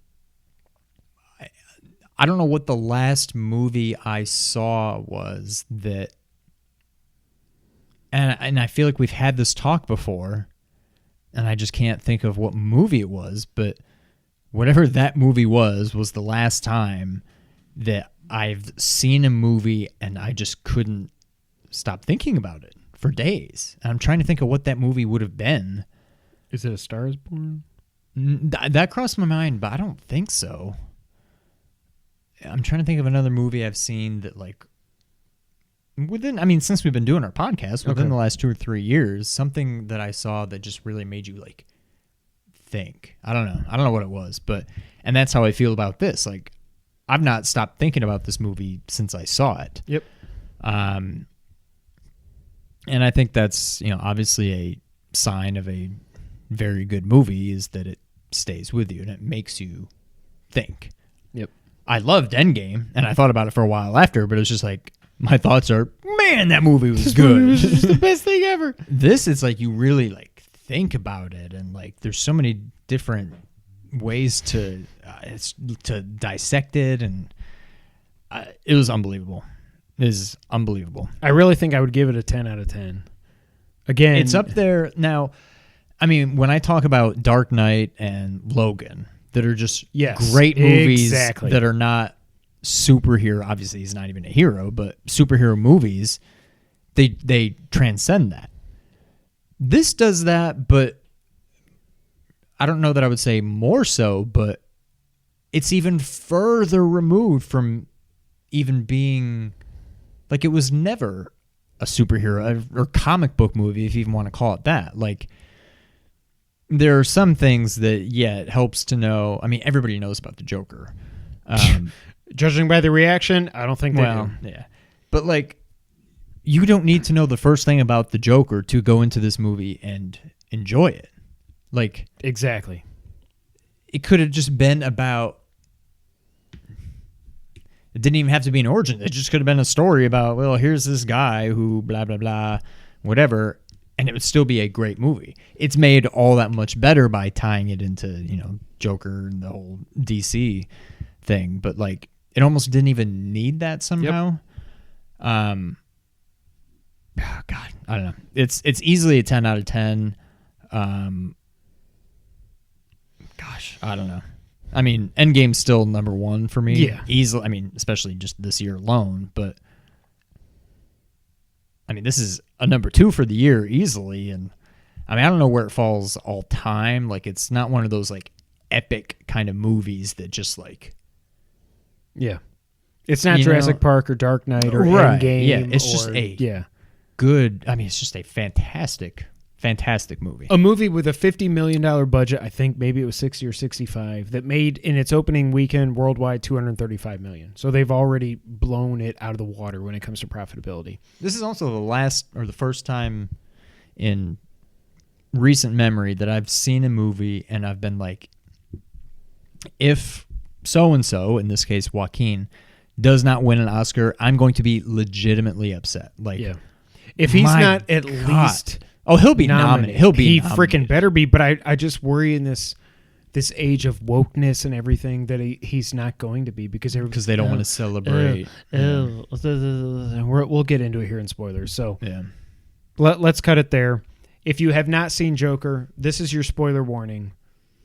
don't know what the last movie I saw was that, and I feel like we've had this talk before, and I just can't think of what movie it was, but whatever that movie was the last time that I've seen a movie and I just couldn't stop thinking about it for days. And I'm trying to think of what that movie would have been. Is it A Star Is Born? That crossed my mind, but I don't think so. I'm trying to think of another movie I've seen that like since we've been doing our podcast, within the last 2 or 3 years, something that I saw that just really made you like think. I don't know what it was, and that's how I feel about this. Like, I've not stopped thinking about this movie since I saw it. Yep. And I think that's, obviously a sign of a very good movie is that it stays with you and it makes you think. Yep. I loved Endgame, and I thought about it for a while after, but it was just like, my thoughts are, man, that movie was good. It was just the best thing ever. This is like you really like think about it, and like there's so many different ways to dissect it, and it was unbelievable. It is unbelievable. I really think I would give it a 10 out of 10. Again, it's up there now. When I talk about Dark Knight and Logan, that are just great movies that are not superhero. Obviously, he's not even a hero, but superhero movies, they transcend that. This does that, but I don't know that I would say more so, but it's even further removed from even being like, it was never a superhero or comic book movie, if you even want to call it that. Like, there are some things that, it helps to know. Everybody knows about the Joker. Judging by the reaction, I don't think they do. Yeah. But, like, you don't need to know the first thing about the Joker to go into this movie and enjoy it. Like, exactly. It could have just been about... It didn't even have to be an origin. It just could have been a story about, well, here's this guy who blah, blah, blah, whatever, and it would still be a great movie. It's made all that much better by tying it into, Joker and the whole DC thing, but like it almost didn't even need that somehow. Oh God, I don't know. It's easily a 10 out of 10. Gosh, I don't know. I mean, Endgame's still number one for me. Yeah. Easily. I mean, especially just this year alone. But I mean, this is a number 2 for the year easily. And I mean, I don't know where it falls all time. Like, it's not one of those like epic kind of movies that just like. Yeah. It's not Jurassic Park or Dark Knight or Endgame. Yeah, it's just good. I mean, it's just a fantastic movie. A movie with a $50 million budget, I think maybe it was 60 or 65, that made in its opening weekend worldwide $235 million. So they've already blown it out of the water when it comes to profitability. This is also the first time in recent memory that I've seen a movie and I've been like, if so-and-so, in this case Joaquin, does not win an Oscar, I'm going to be legitimately upset. Like, if he's not at least... Oh, he'll be nominated. He freaking better be. But I just worry in this age of wokeness and everything that he's not going to be because they don't want to celebrate. We'll get into it here in spoilers. So yeah, let's cut it there. If you have not seen Joker, this is your spoiler warning.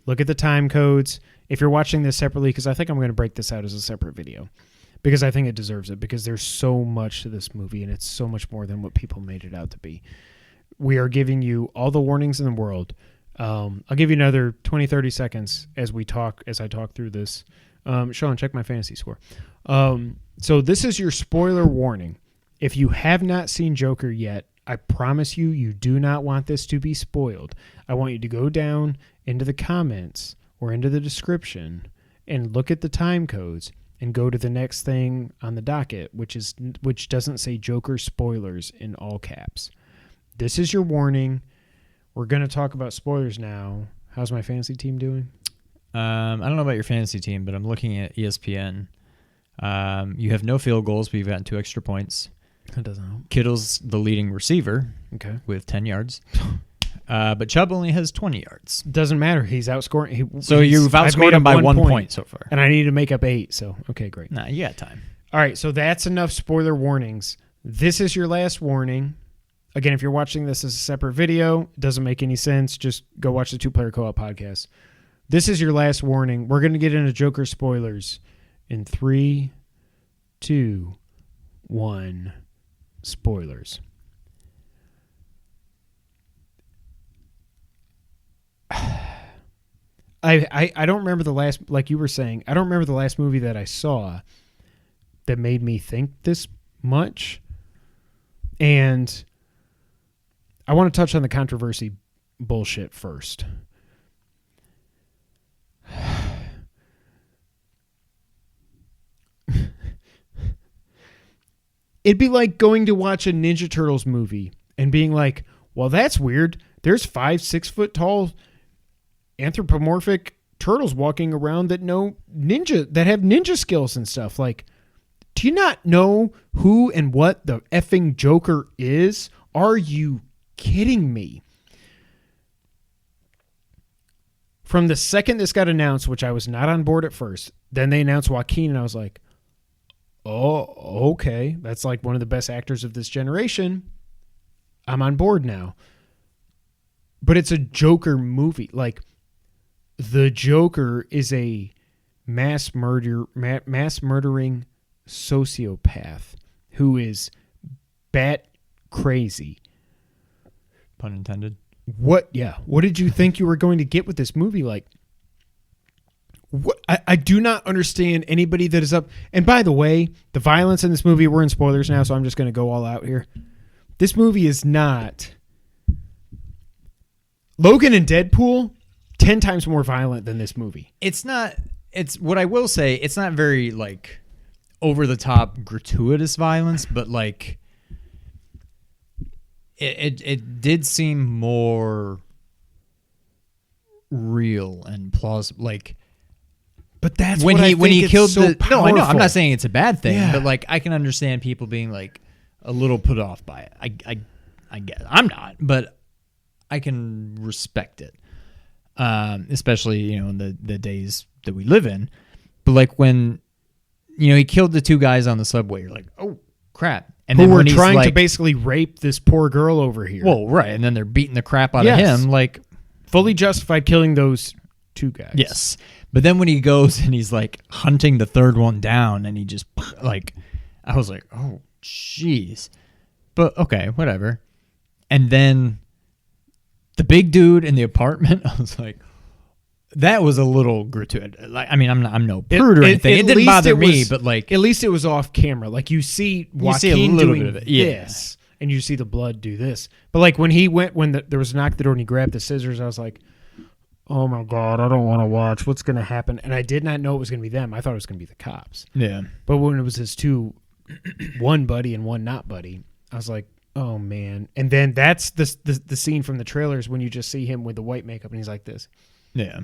Look at the time codes. If you're watching this separately, because I think I'm going to break this out as a separate video because I think it deserves it because there's so much to this movie and it's so much more than what people made it out to be. We are giving you all the warnings in the world. I'll give you another 20, 30 seconds as I talk through this. Sean, check my fantasy score. So this is your spoiler warning. If you have not seen Joker yet, I promise you do not want this to be spoiled. I want you to go down into the comments or into the description and look at the time codes and go to the next thing on the docket, which doesn't say Joker spoilers in all caps. This is your warning. We're going to talk about spoilers now. How's my fantasy team doing? I don't know about your fantasy team, but I'm looking at ESPN. You have no field goals, but you've gotten 2 extra points. That doesn't help. Kittle's the leading receiver with 10 yards. But Chubb only has 20 yards. Doesn't matter. He's outscoring. You've outscored him by 1 point so far. And I need to make up 8, so okay, great. Nah, you got time. All right, so that's enough spoiler warnings. This is your last warning. Again, if you're watching this as a separate video, it doesn't make any sense. Just go watch the 2-Player Co-op podcast. This is your last warning. We're going to get into Joker spoilers in 3, 2, 1. Spoilers. I don't remember the last, like you were saying, I don't remember the last movie that I saw that made me think this much. And I want to touch on the controversy bullshit first. It'd be like going to watch a Ninja Turtles movie and being like, well, that's weird. There's 5-6 foot tall anthropomorphic turtles walking around that have ninja skills and stuff. Like, do you not know who and what the effing Joker is? Are you kidding me? From the second this got announced, which I was not on board at first, then they announced Joaquin, and I was like, oh, okay. That's like one of the best actors of this generation. I'm on board now. But it's a Joker movie. Like, the Joker is a mass murdering sociopath who is bat crazy. Pun intended. What did you think you were going to get with this movie? Like, what? I do not understand anybody that is up. And by the way, the violence in this movie, we're in spoilers now, so I'm just going to go all out here. This movie is not Logan and Deadpool 10 times more violent than this movie. It's what I will say, it's not very like over the top gratuitous violence, but like it did seem more real and plausible. Like, but that's when he killed so the powerful. No, I know. I'm not saying it's a bad thing, Yeah. but like I can understand people being like a little put off by it. I guess I'm not, but I can respect it. Especially, in the days that we live in. But like when, he killed the 2 guys on the subway, you're like, oh crap. And Who then were when he's trying to like, basically rape this poor girl over here. well, right. And then they're beating the crap out Yes. of him. Like, fully justified killing those 2 guys. yes. But then when he goes and he's like hunting the 3rd one down and he just like, I was like, oh, jeez. But okay, whatever. And then the big dude in the apartment, I was like, that was a little gratuitous. Like, I mean, I'm no prude or anything. It didn't bother me, but like, at least it was off camera. Like you see Joaquin a little doing bit of it. Yeah. this, and you see the blood do this. But like when he went, there was a knock at the door and he grabbed the scissors, I was like, oh my God, I don't want to watch. What's going to happen? And I did not know it was going to be them. I thought it was going to be the cops. yeah. But when it was his 2, one buddy and one not buddy, I was like, oh man. And then that's the scene from the trailers when you just see him with the white makeup and he's like this. Yeah.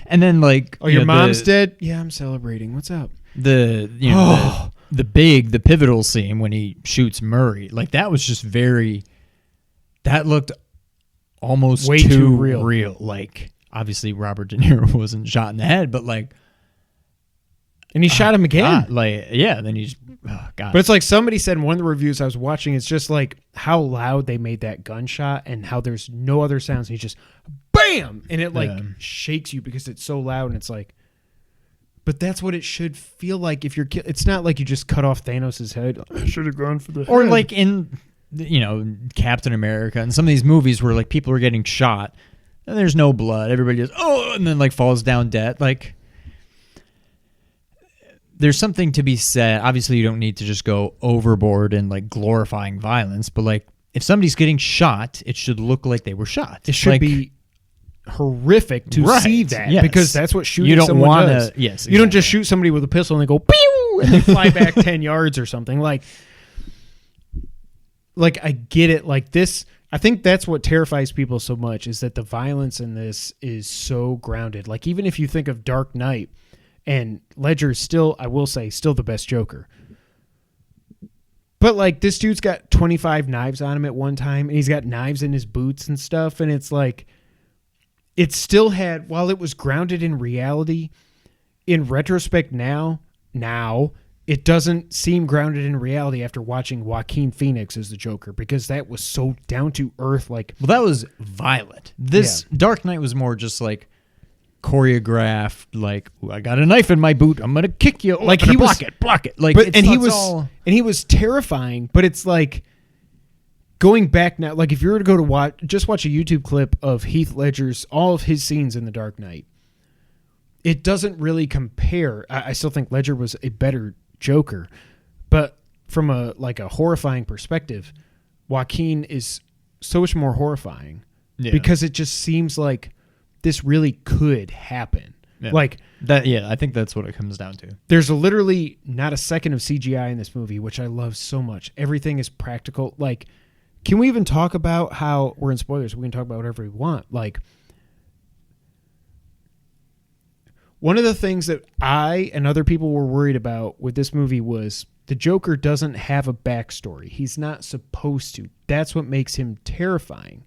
And then like, Oh, your mom's dead? Yeah, I'm celebrating. What's up? The pivotal scene when he shoots Murray, like that was just that looked almost way too real. Like obviously Robert De Niro wasn't shot in the head, but like, and he shot him again. Then he just, God. But it's like somebody said in one of the reviews I was watching, it's just like how loud they made that gunshot and how there's no other sounds. And he just bam, and it like shakes you because it's so loud. And it's like, but that's what it should feel like if you're. It's not like you just cut off Thanos' head. I should have gone for the or head. like in Captain America and some of these movies where like people are getting shot and there's no blood. Everybody just and then like falls down dead. Like, there's something to be said. Obviously, you don't need to just go overboard and like glorifying violence, but like if somebody's getting shot, it should look like they were shot. It should be horrific to see that because that's what shooting you don't someone wanna, does. Yes, exactly. You don't just shoot somebody with a pistol and they go pew and they fly back 10 yards or something. Like I get it. Like this, I think that's what terrifies people so much is that the violence in this is so grounded. Like even if you think of Dark Knight, and Ledger's still, I will say, still the best Joker. But like this dude's got 25 knives on him at one time, and he's got knives in his boots and stuff, and it's like it still had, while it was grounded in reality, in retrospect now it doesn't seem grounded in reality after watching Joaquin Phoenix as the Joker, because that was so down to earth. Like, well, that was violent. This Dark Knight was more just like choreographed, like, I got a knife in my boot, I'm gonna kick you, like he was block it like, but and he was terrifying. But it's like going back now, like if you were to go to watch a YouTube clip of Heath Ledger's all of his scenes in The Dark Knight, it doesn't really compare. I still think Ledger was a better Joker, but from a horrifying perspective, Joaquin is so much more horrifying because it just seems like this really could happen. Yeah. Like that. Yeah, I think that's what it comes down to. There's literally not a second of CGI in this movie, which I love so much. Everything is practical. Like, can we even talk about how we're in spoilers? We can talk about whatever we want. Like, one of the things that I and other people were worried about with this movie was the Joker doesn't have a backstory. He's not supposed to. That's what makes him terrifying.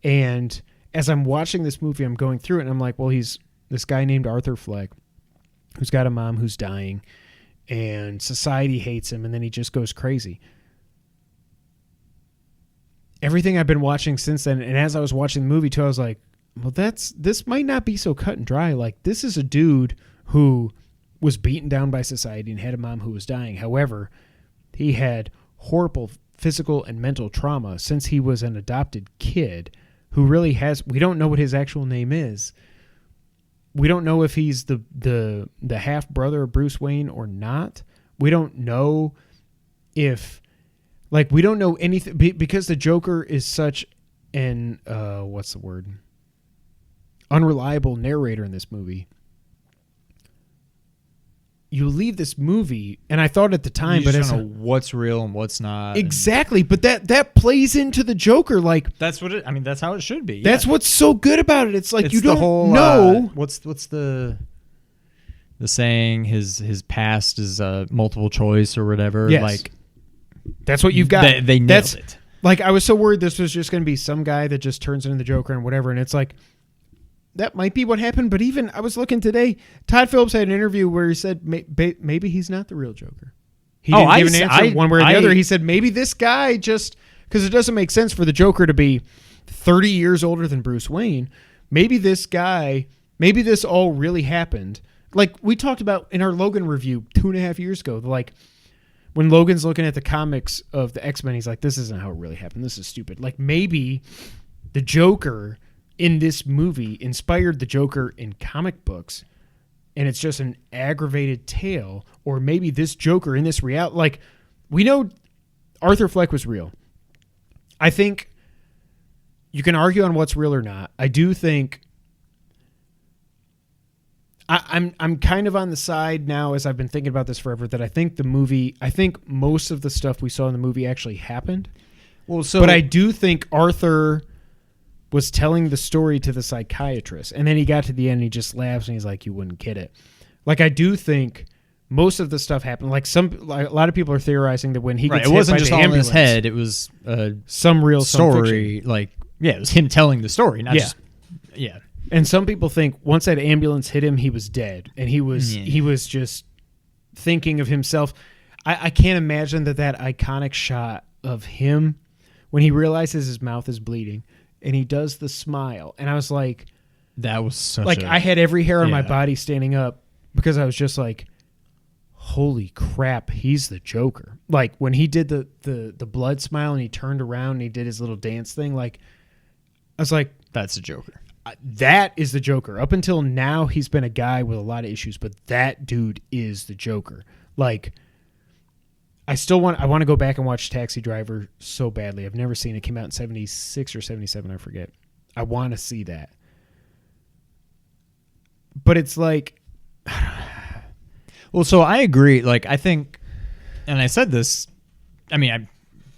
And as I'm watching this movie, I'm going through it, and I'm like, well, he's this guy named Arthur Fleck who's got a mom who's dying, and society hates him, and then he just goes crazy. Everything I've been watching since then, and as I was watching the movie too, I was like, well, this might not be so cut and dry. Like, this is a dude who was beaten down by society and had a mom who was dying. However, he had horrible physical and mental trauma since he was an adopted kid who really has, we don't know what his actual name is. We don't know if he's the half brother of Bruce Wayne or not. We don't know if, like, we don't know anything because the Joker is such an what's the word? Unreliable narrator in this movie. You leave this movie, and I thought at the time, but I don't know what's real and what's not. Exactly, but that plays into the Joker. Like, that's what it. I mean, that's how it should be. That's what's so good about it. It's like it's you don't know what's the saying. His past is multiple choice or whatever. Yes. Like, that's what you've got. They nailed it. Like, I was so worried this was just going to be some guy that just turns into the Joker and whatever, and it's like, that might be what happened. But even I was looking today, Todd Phillips had an interview where he said maybe he's not the real Joker. He didn't give an answer one way or the other. He said maybe this guy just, because it doesn't make sense for the Joker to be 30 years older than Bruce Wayne. Maybe this all really happened. Like we talked about in our Logan review 2.5 years ago, like when Logan's looking at the comics of the X-Men, he's like, this isn't how it really happened. This is stupid. Like maybe the Joker in this movie inspired the Joker in comic books, and it's just an aggravated tale. Or maybe this Joker in this reality, like we know Arthur Fleck was real. I think you can argue on what's real or not. I do think I'm kind of on the side now, as I've been thinking about this forever, that I think most of the stuff we saw in the movie actually happened. Well, but I do think Arthur was telling the story to the psychiatrist, and then he got to the end and he just laughs and he's like, you wouldn't get it. Like I do think most of the stuff happened. Like a lot of people are theorizing that when he gets hit by the ambulance, it wasn't just all in his head. It was some real story. It was him telling the story, not just And some people think once that ambulance hit him, he was dead, and he was just thinking of himself. I can't imagine that iconic shot of him when he realizes his mouth is bleeding and he does the smile, and I was like, that was such I had every hair on my body standing up because I was just like, holy crap, he's the Joker. Like when he did the blood smile and he turned around and he did his little dance thing, like I was like, that's the Joker. That is the Joker. Up until now, he's been a guy with a lot of issues, but that dude is the Joker. Like, I want to go back and watch Taxi Driver so badly. I've never seen it. It came out in 76 or 77, I forget. I want to see that. But it's like... Well, so I agree. Like, I think... And I said this... I mean,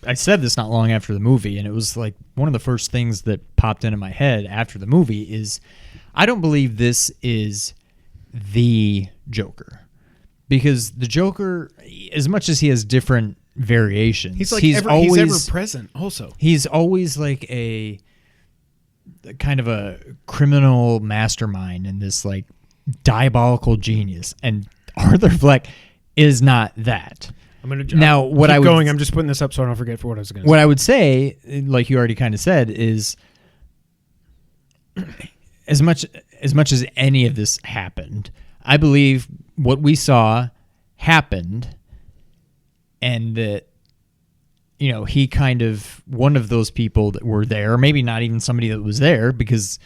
I said this not long after the movie, and it was like one of the first things that popped into my head after the movie is I don't believe this is the Joker. Because the Joker, as much as he has different variations, he's ever present also. He's always like a kind of a criminal mastermind and this like diabolical genius. And Arthur Fleck is not that. I'm just putting this up so I don't forget for what I was going to say. What I would say, like you already kind of said, is as much as any of this happened, I believe what we saw happened, and that he kind of one of those people that were there, or maybe not even somebody that was there, because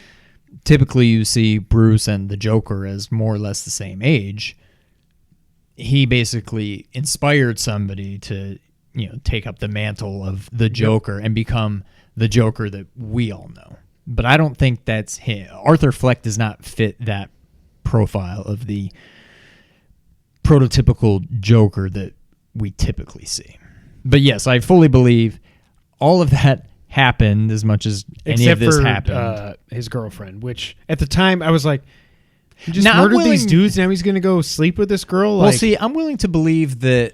typically you see Bruce and the Joker as more or less the same age. He basically inspired somebody to, take up the mantle of the Joker and become the Joker that we all know. But I don't think that's him. Arthur Fleck does not fit that profile of the prototypical Joker that we typically see. But yes, I fully believe all of that happened as much as any of this happened. His girlfriend, which at the time I was like, he just murdered these dudes, now he's going to go sleep with this girl? Well, see, I'm willing to believe that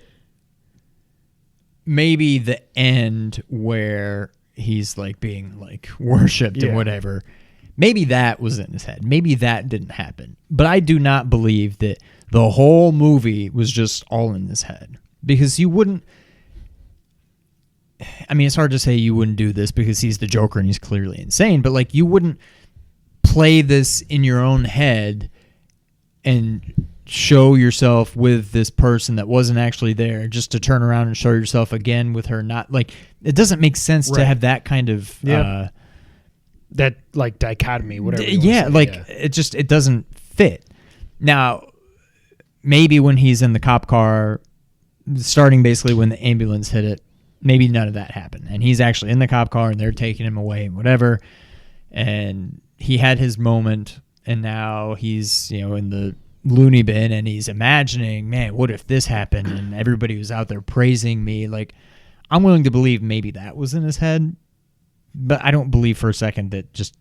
maybe the end where he's like being like worshipped and whatever, maybe that was in his head. Maybe that didn't happen. But I do not believe that the whole movie was just all in his head. Because you wouldn't... I mean, it's hard to say you wouldn't do this because he's the Joker and he's clearly insane, but like you wouldn't play this in your own head and show yourself with this person that wasn't actually there just to turn around and show yourself again with her. Not like it doesn't make sense to have that kind of that like dichotomy, whatever. It doesn't fit. Now, maybe when he's in the cop car, starting basically when the ambulance hit it, maybe none of that happened, and he's actually in the cop car and they're taking him away and whatever, and he had his moment, and now he's in the loony bin and he's imagining, man, what if this happened, and everybody was out there praising me. Like, I'm willing to believe maybe that was in his head, but I don't believe for a second that just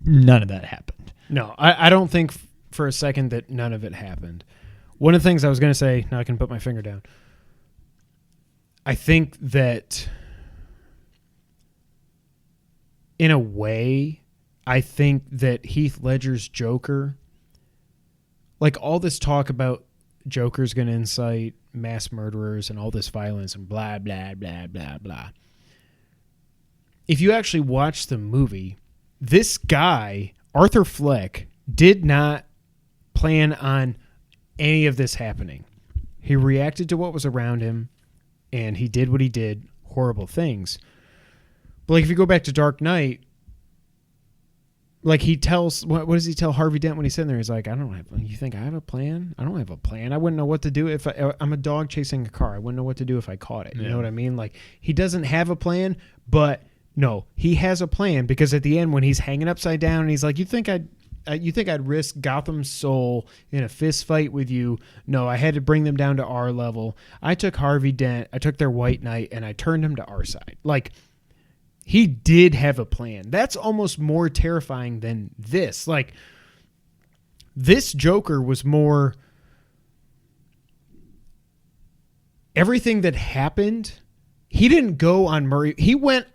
none of that happened. No, I don't think for a second that none of it happened. One of the things I was going to say, now I can put my finger down, I think that in a way, I think that Heath Ledger's Joker, like all this talk about Joker's going to incite mass murderers and all this violence and blah, blah, blah, blah, blah. If you actually watch the movie, this guy, Arthur Fleck, did not plan on any of this happening. He reacted to what was around him, and he did what he did, horrible things. But like if you go back to Dark Knight, like he tells, what does he tell Harvey Dent when he's sitting there? He's like, you think I have a plan? I don't have a plan. I wouldn't know what to do if I'm a dog chasing a car. I wouldn't know what to do if I caught it. You know what I mean? Like he doesn't have a plan, but no, he has a plan, because at the end when he's hanging upside down and he's like, you think I'd risk Gotham's soul in a fist fight with you? No, I had to bring them down to our level. I took Harvey Dent, I took their White Knight, and I turned him to our side. Like, he did have a plan. That's almost more terrifying than this. Like, this Joker was more... Everything that happened, he didn't go on Murray. He went...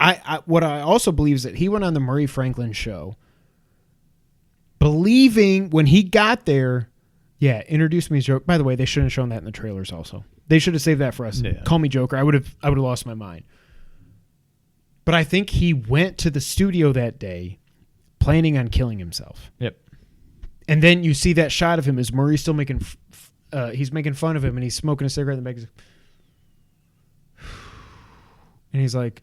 What I also believe is that he went on the Murray Franklin show, believing when he got there, introduce me as Joker. By the way, they shouldn't have shown that in the trailers also. They should have saved that for us. Yeah. Call me Joker. I would have lost my mind. But I think he went to the studio that day planning on killing himself. Yep. And then you see that shot of him as Murray's still making he's making fun of him, and he's smoking a cigarette in the back. And he's like,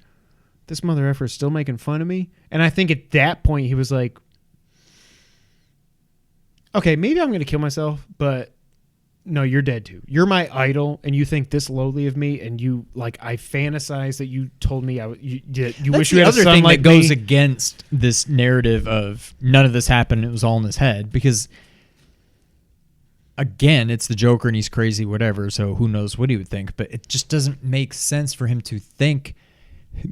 this mother effer is still making fun of me. And I think at that point he was like, okay, maybe I'm going to kill myself, but no, you're dead too. You're my idol, and you think this lowly of me, and you I fantasize that you told me you wish you had a son like me. That's the other thing that goes against this narrative of none of this happened, it was all in his head, because again, it's the Joker and he's crazy, whatever, so who knows what he would think, but it just doesn't make sense for him to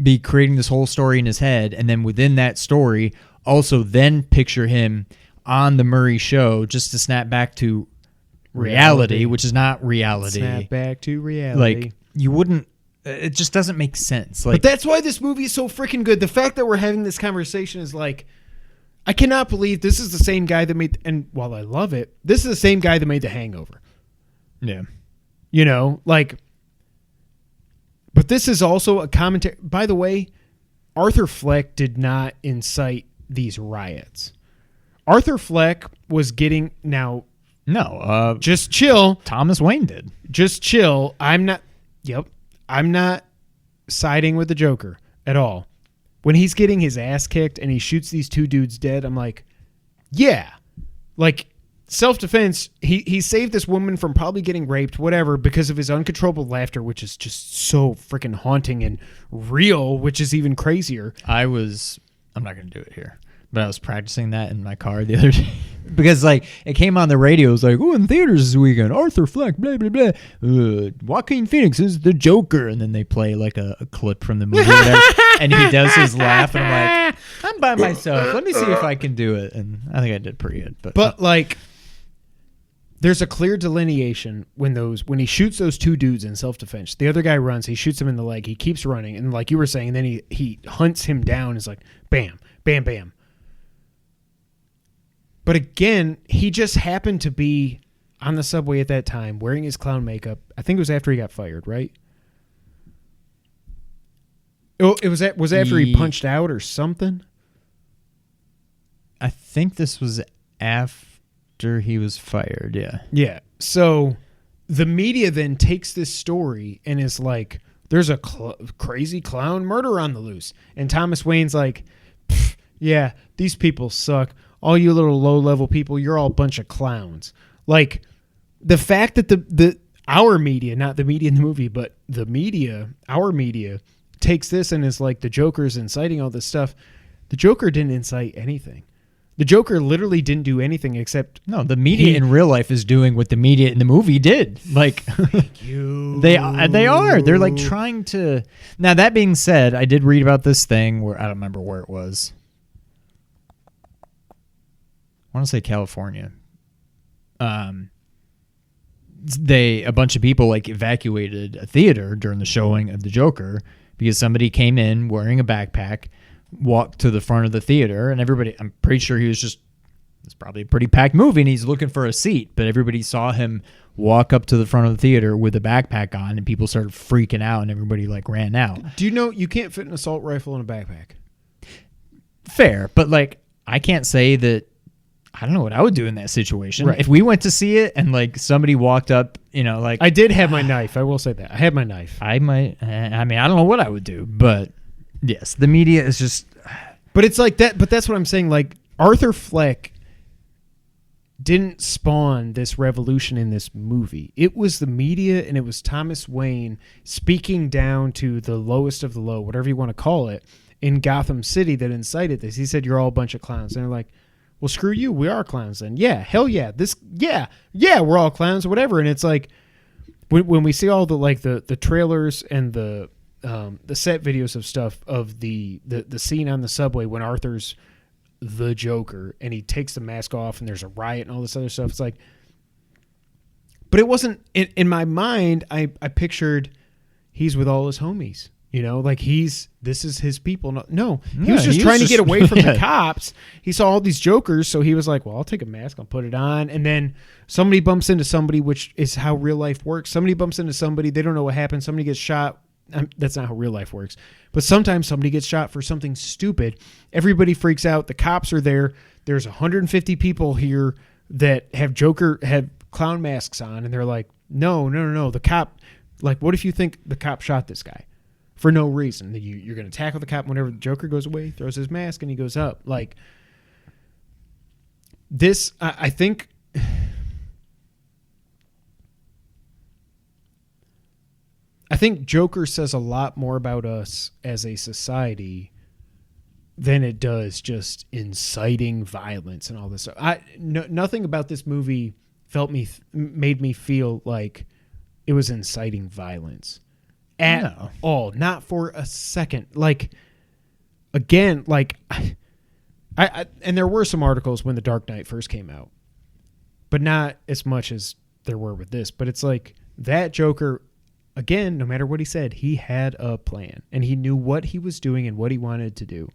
be creating this whole story in his head, and then within that story, also then picture him on the Murray show just to snap back to reality, which is not reality. Snap back to reality. Like, you wouldn't... It just doesn't make sense. But that's why this movie is so freaking good. The fact that we're having this conversation is like... I cannot believe this is the same guy that made... And while I love it, this is the same guy that made The Hangover. Yeah. You know, like... But this is also a commentary... By the way, Arthur Fleck did not incite these riots. Arthur Fleck was getting... Now... No, just chill. Thomas Wayne did. Just chill. I'm not siding with the Joker at all. When he's getting his ass kicked and he shoots these two dudes dead, I'm like, yeah. Like, self-defense, he saved this woman from probably getting raped, whatever, because of his uncontrollable laughter, which is just so freaking haunting and real, which is even crazier. I'm not going to do it here, but I was practicing that in my car the other day. Because, it came on the radio. It was like, in theaters this weekend, Arthur Fleck, blah, blah, blah. Joaquin Phoenix is the Joker. And then they play, a clip from the movie. And he does his laugh. And I'm like, I'm by myself. Let me see if I can do it. And I think I did pretty good. But there's a clear delineation when he shoots those two dudes in self-defense. The other guy runs. He shoots him in the leg. He keeps running. And like you were saying, then he hunts him down. It's like, bam, bam, bam. But again, he just happened to be on the subway at that time wearing his clown makeup. I think it was after he got fired, right? Oh, was after he punched out or something? I think this was after he was fired, yeah. Yeah. So the media then takes this story and is like, there's a crazy clown murder on the loose. And Thomas Wayne's like, yeah, these people suck. All you little low-level people, you're all a bunch of clowns. Like, the fact that our media, not the media in the movie, but the media, our media, takes this and is like, the Joker's inciting all this stuff. The Joker didn't incite anything. The Joker literally didn't do anything except... No, the media in real life is doing what the media in the movie did. Like, thank you. They are. They're, trying to... Now, that being said, I did read about this thing where... I don't remember where it was. I want to say California. A bunch of people evacuated a theater during the showing of the Joker because somebody came in wearing a backpack, walked to the front of the theater, and everybody, I'm pretty sure it's probably a pretty packed movie, and he's looking for a seat, but everybody saw him walk up to the front of the theater with a backpack on, and people started freaking out, and everybody like ran out. Do you know you can't fit an assault rifle in a backpack? Fair, but like I can't say that. I don't know what I would do in that situation. Right. If we went to see it and like somebody walked up, like I did have my knife. I will say that I had my knife. I might. I mean, I don't know what I would do, but yes, the media is just. But it's like that. But that's what I'm saying. Like Arthur Fleck didn't spawn this revolution in this movie. It was the media, and it was Thomas Wayne speaking down to the lowest of the low, whatever you want to call it, in Gotham City that incited this. He said, "You're all a bunch of clowns," and they're like, well, screw you. We are clowns then. Yeah, hell yeah. We're all clowns or whatever. And it's like when we see all the trailers and the set videos of stuff of the scene on the subway when Arthur's the Joker and he takes the mask off and there's a riot and all this other stuff. It's like, but it wasn't in my mind. I pictured he's with all his homies. Like this is his people. No, he was just trying to get away from the cops. He saw all these jokers, so he was like, well, I'll take a mask, I'll put it on. And then somebody bumps into somebody, which is how real life works. Somebody bumps into somebody, they don't know what happened. Somebody gets shot. That's not how real life works. But sometimes somebody gets shot for something stupid. Everybody freaks out. The cops are there. There's 150 people here that have clown masks on, and they're like, no. The cop, like, what if you think the cop shot this guy? For no reason. You're going to tackle the cop whenever the Joker goes away, throws his mask, and he goes up. Like, this, I think... I think Joker says a lot more about us as a society than it does just inciting violence and all this stuff. Nothing about this movie made me feel like it was inciting violence. At all, not for a second. Like, again, like I and there were some articles when The Dark Knight first came out, but not as much as there were with this. But it's like that Joker, again, no matter what he said, he had a plan and he knew what he was doing and what he wanted to do.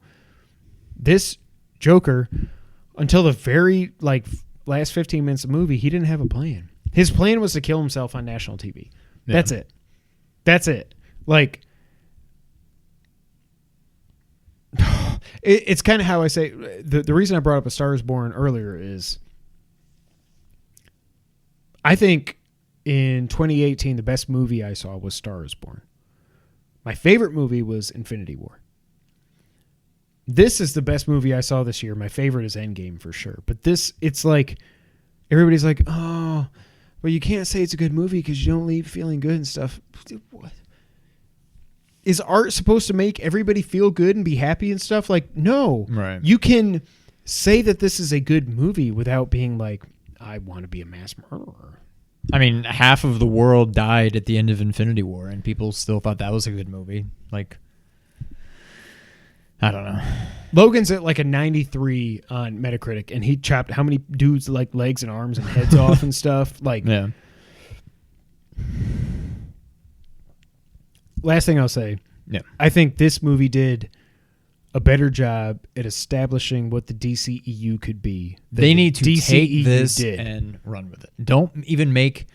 This Joker, until the very last 15 minutes of the movie, he didn't have a plan. His plan was to kill himself on national TV. Yeah. That's it. Like, it's kind of how I say, the reason I brought up A Star Is Born earlier is I think in 2018, the best movie I saw was Star Is Born. My favorite movie was Infinity War. This is the best movie I saw this year. My favorite is Endgame for sure. But this, it's like, everybody's like, oh, well, you can't say it's a good movie because you don't leave feeling good and stuff. Dude, what? Is art supposed to make everybody feel good and be happy and stuff? Like, no. Right. You can say that this is a good movie without being like, I want to be a mass murderer. I mean, half of the world died at the end of Infinity War, and people still thought that was a good movie. Like, I don't know. Logan's at like a 93 on Metacritic, and he chopped how many dudes like legs and arms and heads off and stuff. Like, yeah. Last thing I'll say, I think this movie did a better job at establishing what the DCEU could be. They need to take this and run with it. Don't even make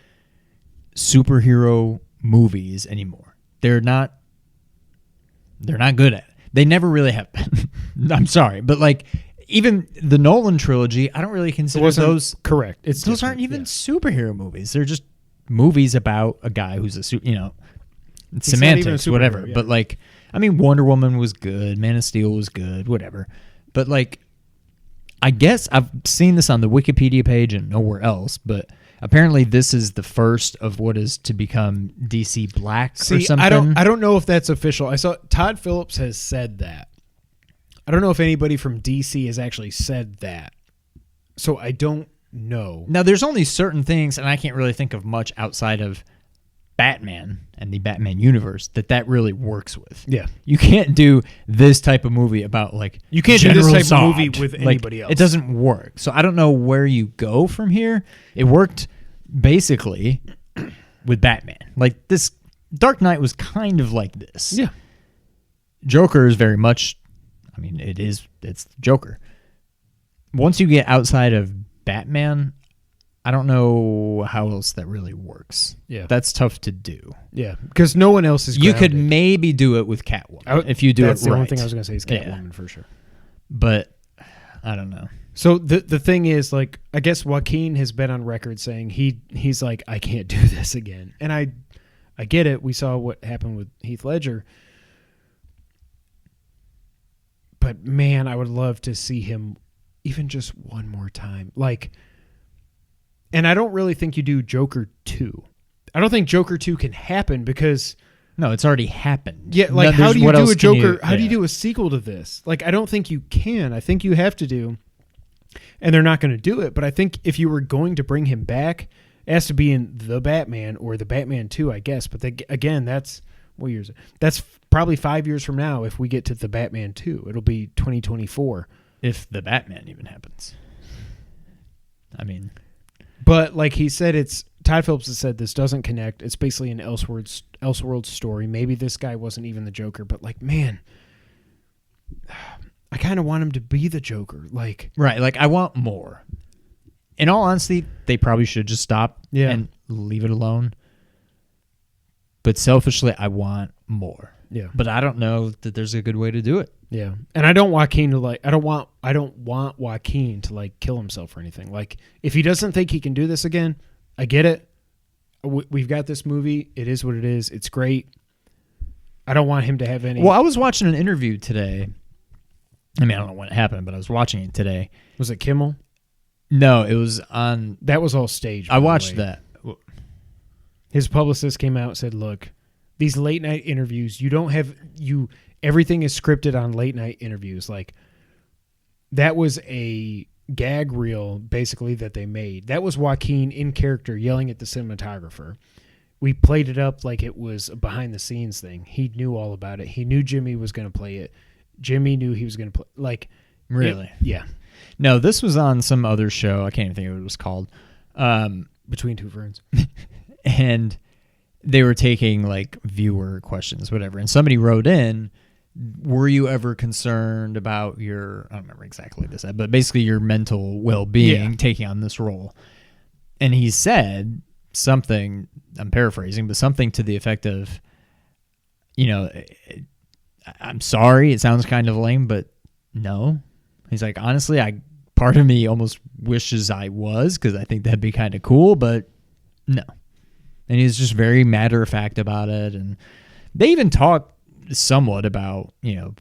superhero movies anymore. They're not good at it. They never really have been. I'm sorry, but like even the Nolan trilogy, I don't really consider those correct. Those aren't even superhero movies. They're just movies about a guy who's it's semantics, whatever. Yeah. But like, I mean, Wonder Woman was good. Man of Steel was good. Whatever. But like, I guess I've seen this on the Wikipedia page and nowhere else. But apparently, this is the first of what is to become DC Black or something. I don't know if that's official. I saw Todd Phillips has said that. I don't know if anybody from DC has actually said that. So I don't know. Now, there's only certain things, and I can't really think of much outside of Batman and the Batman universe that really works with. Yeah. You can't do this type of movie about like you can't General do this type Zod. of movie with anybody else. It doesn't work. So I don't know where you go from here. It worked basically with Batman. Like this Dark Knight was kind of like this. Yeah. Joker is very much I mean, it's the Joker. Once you get outside of Batman, I don't know how else that really works. Yeah. That's tough to do. Yeah, because no one else is You grounded. could maybe do it with Catwoman if you do That's it the right. only thing I was going to say is Catwoman for sure. But I don't know. So the thing is, like, I guess Joaquin has been on record saying he's like, I can't do this again. And I get it. We saw what happened with Heath Ledger. But man, I would love to see him even just one more time. Like, and I don't really think you do Joker 2. I don't think Joker 2 can happen because No, it's already happened. yeah, like how do you what do else a can you- Joker? How do you do a sequel to this? Like, I don't think you can. I think you have to do, and they're not going to do it. But I think if you were going to bring him back, it has to be in the Batman or the Batman 2, I guess. But again, that's what years? That's probably 5 years from now. If we get to the Batman 2, it'll be 2024. If the Batman even happens. I mean, But like he said, Todd Phillips has said this doesn't connect. It's basically an Elseworlds story. Maybe this guy wasn't even the Joker, but like, man, I kind of want him to be the Joker. Like, right, like I want more. In all honesty, they probably should just stop and leave it alone. But selfishly, I want more. yeah, But I don't know that there's a good way to do it. yeah. And I don't want Joaquin to like. I don't want Joaquin to like kill himself or anything. Like, if he doesn't think he can do this again, I get it. We've got this movie. It is what it is. It's great. I don't want him to have any. Well, I was watching an interview today. I mean, I don't know when it happened, but I was watching it today. Was it Kimmel? No, it was on. That was all staged. I watched that. His publicist came out and said, look, these late night interviews, everything is scripted on late night interviews. Like, that was a gag reel basically that they made. That was Joaquin in character yelling at the cinematographer. We played it up like it was a behind the scenes thing. He knew all about it. He knew Jimmy was going to play it. Jimmy knew he was going to play. Like, Really? Yeah. No, this was on some other show. I can't even think of what it was called. Between Two Ferns. And they were taking like viewer questions, whatever. And somebody wrote in, were you ever concerned about your, I don't remember exactly what they said, but basically your mental well-being taking on this role? And he said something, I'm paraphrasing, but something to the effect of, I'm sorry, it sounds kind of lame, but no. He's like, honestly, part of me almost wishes I was, because I think that'd be kind of cool, but no. And he's just very matter of fact about it. And they even talked somewhat about,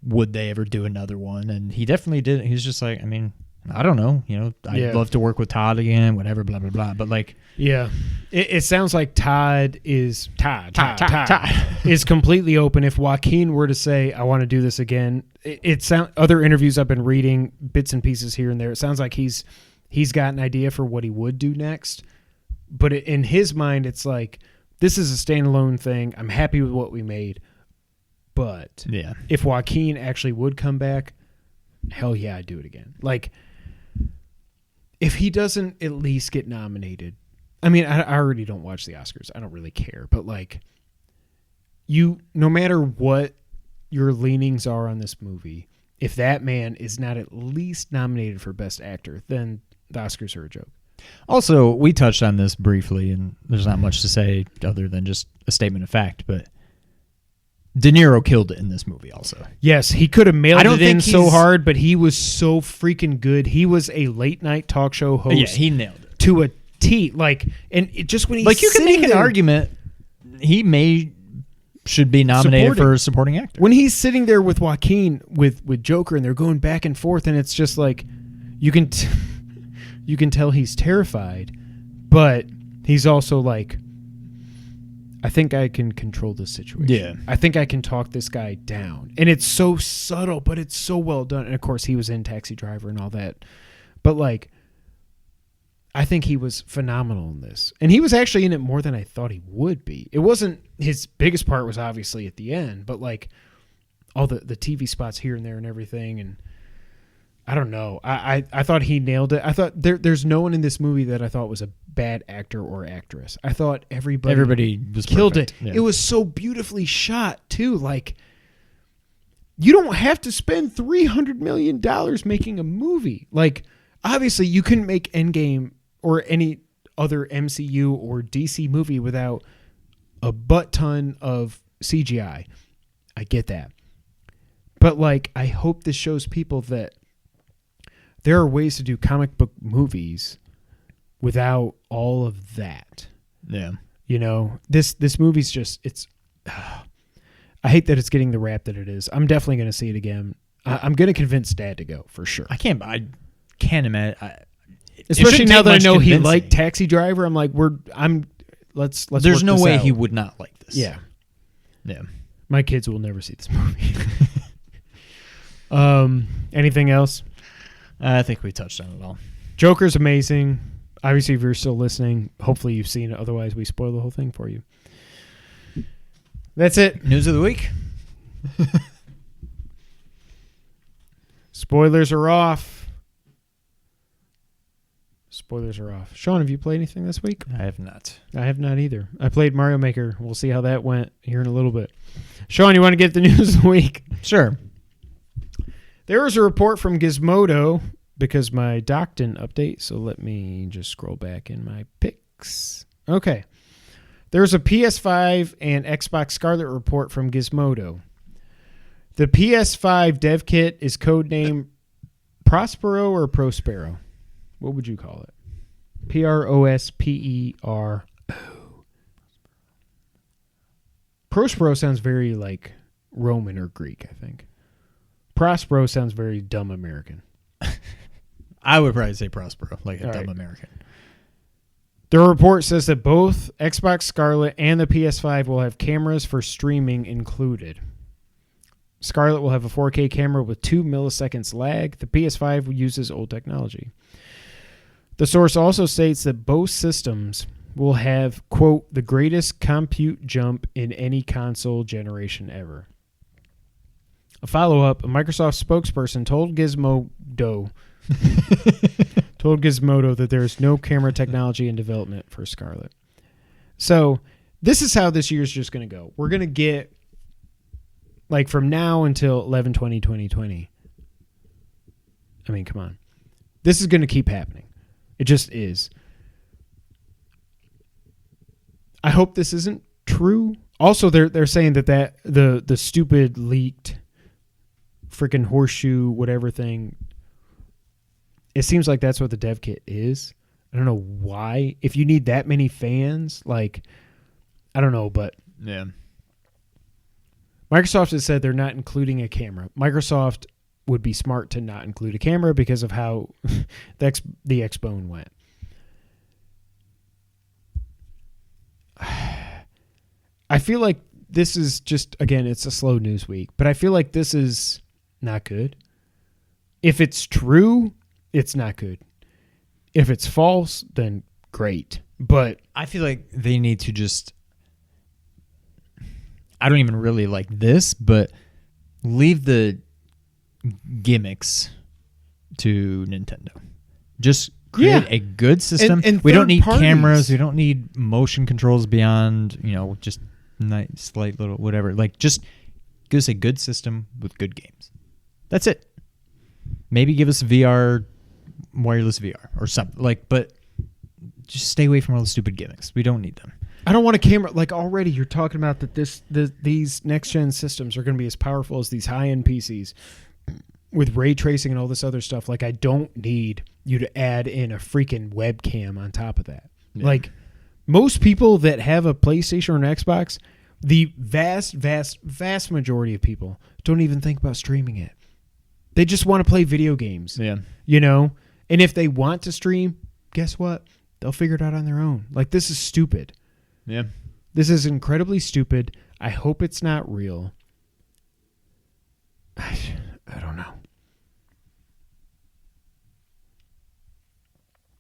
would they ever do another one? And he definitely did. He's just like, I mean, I don't know. I'd love to work with Todd again, whatever, blah, blah, blah. But like, yeah, it sounds like Todd is completely open. If Joaquin were to say, I want to do this again, other interviews I've been reading, bits and pieces here and there, it sounds like he's got an idea for what he would do next. But in his mind, it's like, this is a standalone thing. I'm happy with what we made. But if Joaquin actually would come back, hell yeah, I'd do it again. Like, if he doesn't at least get nominated, I mean, I already don't watch the Oscars. I don't really care. But like, no matter what your leanings are on this movie, if that man is not at least nominated for Best Actor, then the Oscars are a joke. Also, we touched on this briefly, and there's not much to say other than just a statement of fact, but De Niro killed it in this movie also. Yes, he could have mailed it in so hard, but he was so freaking good. He was a late night talk show host. Yeah, he nailed it. To a T. Like, and just when he's like, you can make an there, argument he should be nominated for supporting actor. When he's sitting there with Joaquin, with Joker, and they're going back and forth, and it's just like, you can tell he's terrified, but he's also like, I think I can control this situation. Yeah. I think I can talk this guy down. And it's so subtle, but it's so well done. And of course, he was in Taxi Driver and all that. But like, I think he was phenomenal in this. And he was actually in it more than I thought he would be. It wasn't, his biggest part was obviously at the end, but like all the TV spots here and there and everything. And I don't know. I thought he nailed it. I thought there's no one in this movie that I thought was a bad actor or actress. I thought everybody was killed perfect. it. Yeah. It was so beautifully shot too. Like, you don't have to spend $300 million making a movie. Like, obviously, you couldn't make Endgame or any other MCU or DC movie without a butt ton of CGI. I get that. But, like, I hope this shows people that there are ways to do comic book movies without all of that. Yeah. You know, this movie's just, it's... I hate that it's getting the rap that it is. I'm definitely going to see it again. I'm going to convince Dad to go for sure. I can't imagine. Especially now that I know he liked Taxi Driver. I'm like, let's. There's work no this way out. he would not like this. Yeah. Yeah. My kids will never see this movie. Anything else? I think we touched on it all. Joker's amazing. Obviously, if you're still listening, hopefully you've seen it. Otherwise, we spoil the whole thing for you. That's it. News of the week. Spoilers are off. Spoilers are off. Sean, have you played anything this week? I have not. I have not either. I played Mario Maker. We'll see how that went here in a little bit. Sean, you want to get the news of the week? Sure. There was a report from Gizmodo because my doc didn't update, so let me just scroll back in my picks. Okay. There's a PS5 and Xbox Scarlet report from Gizmodo. The PS5 dev kit is codenamed Prospero or Prospero? What would you call it? Prospero. Prospero sounds very like Roman or Greek, I think. Prospero sounds very dumb American. I would probably say Prospero, like a All dumb right. American. The report says that both Xbox Scarlet and the PS5 will have cameras for streaming included. Scarlet will have a 4K camera with 2 milliseconds lag. The PS5 uses old technology. The source also states that both systems will have, quote, the greatest compute jump in any console generation ever. A follow-up, a Microsoft spokesperson told Gizmodo that there is no camera technology in development for Scarlet. So this is how this year's just going to go. We're going to get, like, from now until 11/20/2020. I mean, come on. This is going to keep happening. It just is. I hope this isn't true. Also, they're saying that the stupid leaked freaking horseshoe whatever thing, it seems like that's what the dev kit is. I don't know why. If you need that many fans, like, I don't know, but Yeah. Microsoft has said they're not including a camera. Microsoft would be smart to not include a camera because of how the Xbone went. I feel like this is just, again, it's a slow news week, but I feel like this is not good. If it's true, it's not good. If it's false, then great. But I feel like they need to just, I don't even really like this, but leave the gimmicks to Nintendo. Just create a good system. And we don't need third cameras. parties. We don't need motion controls beyond, just nice, slight little whatever. Like, just give us a good system with good games. That's it. Maybe give us wireless VR or something. Like, but just stay away from all the stupid gimmicks. We don't need them. I don't want a camera. Like, already you're talking about that these next-gen systems are going to be as powerful as these high-end PCs with ray tracing and all this other stuff. Like, I don't need you to add in a freaking webcam on top of that. Yeah. Like, most people that have a PlayStation or an Xbox, the vast majority of people don't even think about streaming it. They just want to play video games. Yeah. And if they want to stream, guess what? They'll figure it out on their own. Like, this is stupid. Yeah. This is incredibly stupid. I hope it's not real. I don't know.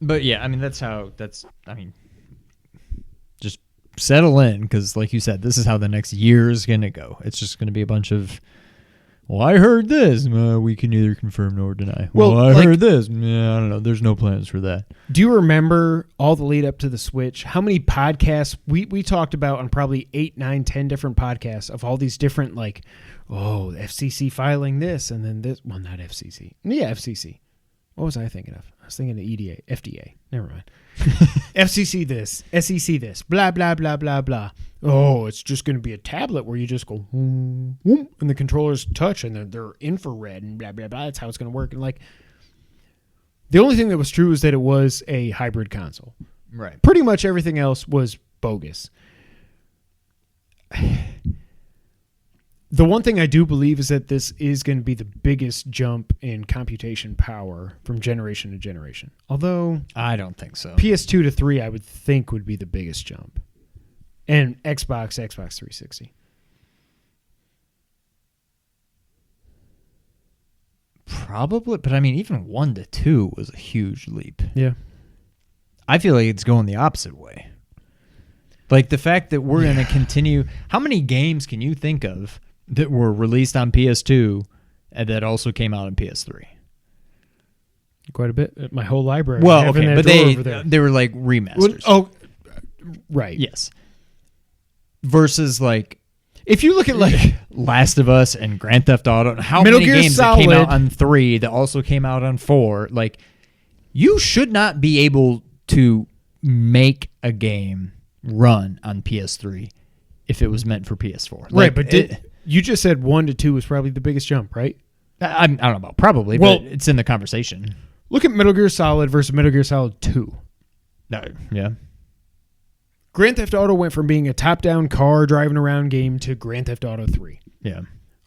But yeah, I mean, just settle in because, like you said, this is how the next year is going to go. It's just going to be a bunch of well, I heard this. We can neither confirm nor deny. Well, I like- heard this. Yeah, I don't know. There's no plans for that. Do you remember all the lead up to the Switch? How many podcasts we talked about on probably 8, 9, 10 different podcasts of all these different, like, FCC filing this and then this. Well, not FCC. Yeah, FCC. What was I thinking of? I was thinking of EDA, FDA. Never mind. FCC this, SEC this, blah, blah, blah, blah, blah. Oh, it's just going to be a tablet where you just go, whoom, whoom, and the controllers touch and they're infrared and blah, blah, blah. That's how it's going to work. And like, the only thing that was true is that it was a hybrid console. Right. Pretty much everything else was bogus. The one thing I do believe is that this is going to be the biggest jump in computation power from generation to generation. Although I don't think so. PS2 to 3, I would think would be the biggest jump. And Xbox 360. Probably, but I mean, even 1 to 2 was a huge leap. Yeah. I feel like it's going the opposite way. Like the fact that we're going to continue. How many games can you think of that were released on PS2 and that also came out on PS3? Quite a bit. My whole library. Well, Having okay, that but drawer over there. they were like remasters. Right. Yes. Versus like If you look at like Last of Us and Grand Theft Auto, how Metal many Gear games that came Solid. out on 3 that also came out on 4, like you should not be able to make a game run on PS3 if it was meant for PS4. right, Like, but you just said 1 to 2 was probably the biggest jump, right? I don't know about probably, Well- but it's in the conversation. Look at Metal Gear Solid versus Metal Gear Solid 2. No, yeah. Grand Theft Auto went from being a top-down car driving around game to Grand Theft Auto 3. Yeah.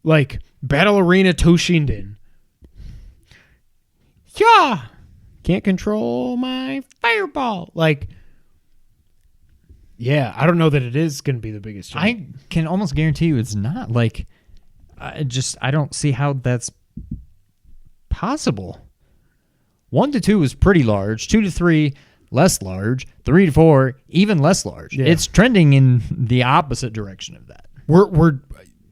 Like Battle Arena Toshinden. Yeah. Can't control my fireball. Like, yeah, I don't know that it is going to be the biggest jump. I can almost guarantee you it's not. Like, I don't see how that's possible. 1 to 2 was pretty large. 2 to 3, less large. 3 to 4, even less large. Yeah. It's trending in the opposite direction of that.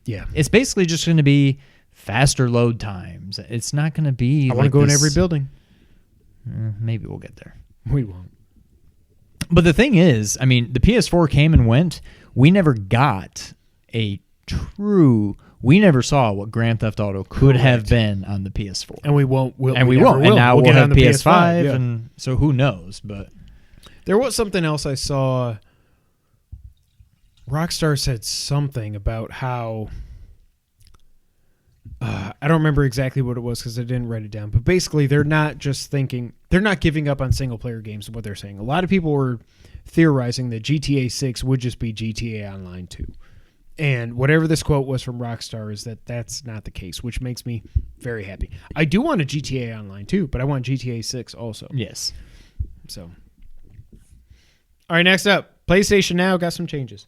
Yeah. It's basically just going to be faster load times. It's not going to be. I want to go in every building. Maybe we'll get there. We won't. But the thing is, I mean, the PS4 came and went. We never got we never saw what Grand Theft Auto could have been on the PS4. And we won't. We never won't. And now We'll we'll get have on the PS5, yeah. and so who knows? But There was something else I saw. Rockstar said something about how I don't remember exactly what it was because I didn't write it down. But basically, they're not giving up on single player games. Is what they're saying. A lot of people were theorizing that GTA 6 would just be GTA Online 2. And whatever this quote was from Rockstar is that that's not the case, which makes me very happy. I do want a GTA Online 2, but I want GTA 6 also. yes, So, all right, next up, PlayStation Now got some changes.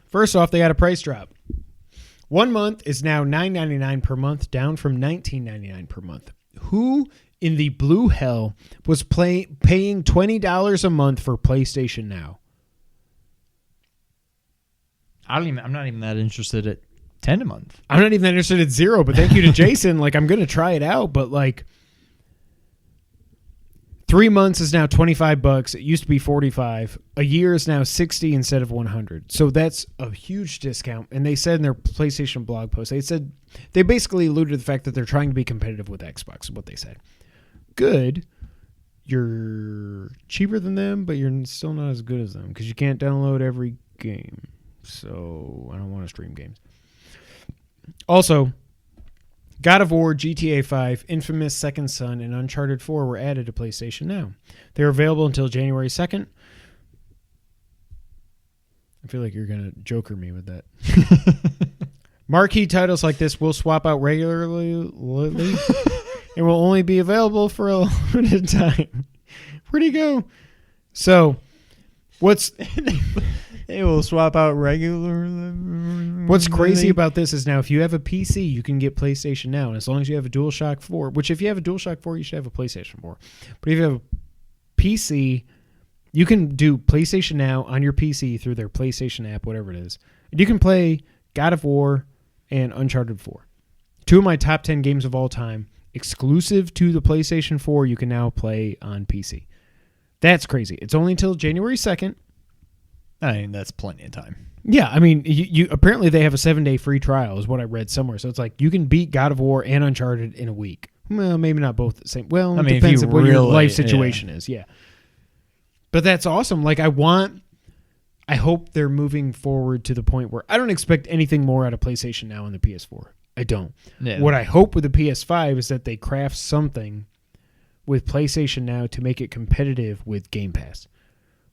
First off, they had a price drop. 1 month is now $9.99 per month, down from $19.99 per month. Who in the blue hell was paying $20 a month for PlayStation Now? I'm not even that interested at 10 a month. I'm not even that interested at 0, but thank you to Jason. Like, I'm going to try it out, but like 3 months is now $25. It used to be $45. A year is now $60 instead of $100. So that's a huge discount. And they said in their PlayStation blog post, they basically alluded to the fact that they're trying to be competitive with Xbox, is what they said. Good. You're cheaper than them, but you're still not as good as them because you can't download every game. So I don't want to stream games. Also, God of War, GTA 5, Infamous Second Son, and Uncharted 4 were added to PlayStation Now. They're available until January 2nd. I feel like you're going to joker me with that. Marquee titles like this will swap out regularly and will only be available for a limited time. Where'd he go? So, They will swap out regularly. What's crazy about this is now if you have a PC, you can get PlayStation Now. And as long as you have a DualShock 4, which if you have a DualShock 4, you should have a PlayStation 4. But if you have a PC, you can do PlayStation Now on your PC through their PlayStation app, whatever it is. You can play God of War and Uncharted 4. 2 of my top 10 games of all time, exclusive to the PlayStation 4, you can now play on PC. That's crazy. It's only until January 2nd. I mean, that's plenty of time. Yeah, I mean, you apparently they have a 7-day free trial is what I read somewhere. So it's like you can beat God of War and Uncharted in a week. Well, maybe not both at the same. Well, I mean, it depends on what your life yeah. situation is. Yeah. But that's awesome. Like I hope they're moving forward to the point where I don't expect anything more out of PlayStation Now and the PS4. I don't. Yeah. What I hope with the PS5 is that they craft something with PlayStation Now to make it competitive with Game Pass.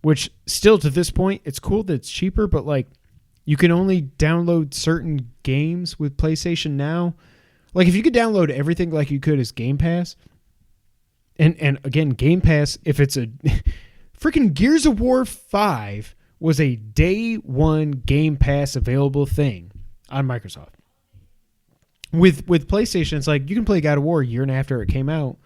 Which still to this point, it's cool that it's cheaper, but like you can only download certain games with PlayStation Now. Like if you could download everything like you could as Game Pass, and again, Game Pass, if it's a freaking Gears of War 5 was a day one Game Pass available thing on Microsoft. With PlayStation, it's like you can play God of War a year and after it came out.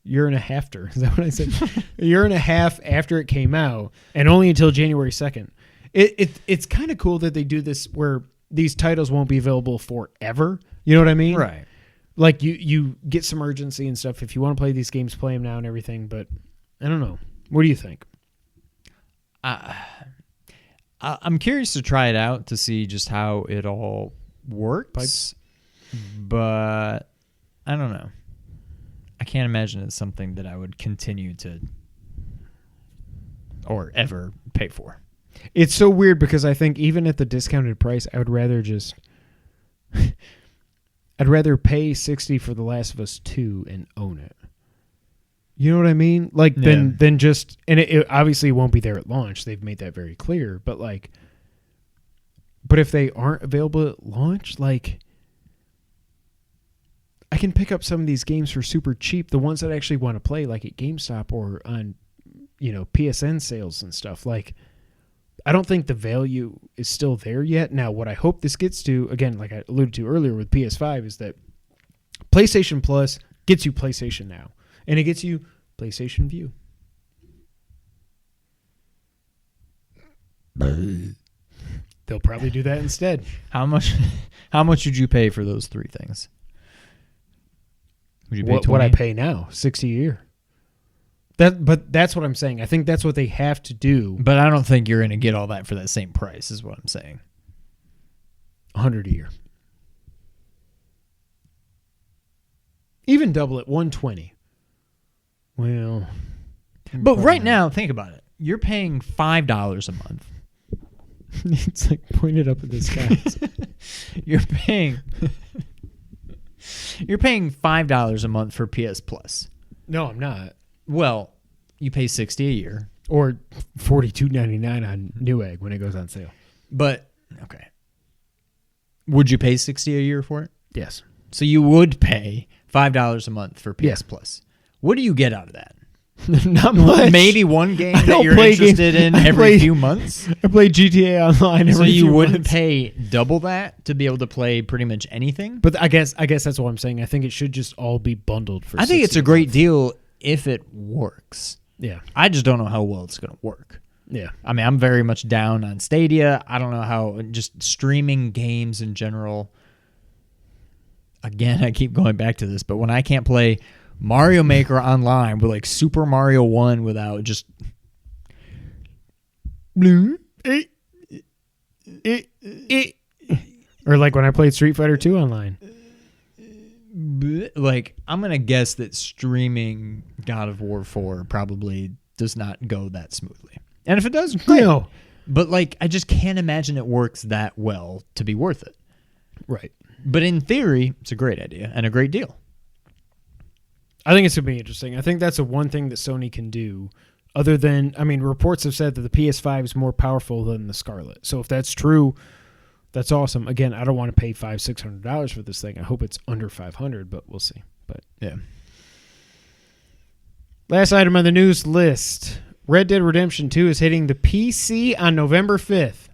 Year and a half after. Is that what I said? A year and a half after it came out, and only until January 2nd. It's kind of cool that they do this where these titles won't be available forever. You know what I mean? Right. Like you get some urgency and stuff. If you want to play these games, play them now and everything. But I don't know. What do you think? I'm curious to try it out to see just how it all works. Pipes. But I don't know. I can't imagine it's something that I would continue to or ever pay for. It's so weird because I think even at the discounted price, I would rather just I'd rather pay $60 for The Last of Us 2 and own it. You know what I mean? Like than just, and it obviously won't be there at launch. They've made that very clear. But like, but if they aren't available at launch, like, I can pick up some of these games for super cheap. The ones that I actually want to play, like at GameStop or on, PSN sales and stuff. Like, I don't think the value is still there yet. Now, what I hope this gets to, again, like I alluded to earlier with PS5, is that PlayStation Plus gets you PlayStation Now. And it gets you PlayStation View. They'll probably do that instead. How much would you pay for those three things? Would you pay what I pay now? $60 a year. But that's what I'm saying. I think that's what they have to do. But I don't think you're going to get all that for that same price, is what I'm saying. $100 a year. Even double it, $120. Well, but right now, think about it. You're paying $5 a month. It's like pointed up at the sky. You're paying $5 a month for PS Plus. No, I'm not. Well, you pay $60 a year, or $42.99 on Newegg when it goes on sale. But okay, would you pay $60 a year for it? Yes. So you would pay $5 a month for PS Plus. What do you get out of that? Not much. Maybe one game that you're interested in every few months. I play GTA Online every few months. So you wouldn't pay double that to be able to play pretty much anything? But I guess that's what I'm saying. I think it should just all be bundled for. I think it's a great deal if it works. Yeah. I just don't know how well it's going to work. Yeah. I mean, I'm very much down on Stadia. I don't know how just streaming games in general. Again, I keep going back to this, but when I can't play Mario Maker online with like Super Mario 1 without just or like when I played Street Fighter 2 online. Like, I'm going to guess that streaming God of War 4 probably does not go that smoothly. And if it does, great. No. But like, I just can't imagine it works that well to be worth it. Right. But in theory, it's a great idea and a great deal. I think it's going to be interesting. I think that's the one thing that Sony can do other than, I mean, reports have said that the PS5 is more powerful than the Scarlet. So if that's true, that's awesome. Again, I don't want to pay $500-$600 for this thing. I hope it's under $500, but we'll see. But yeah. Last item on the news list. Red Dead Redemption 2 is hitting the PC on November 5th.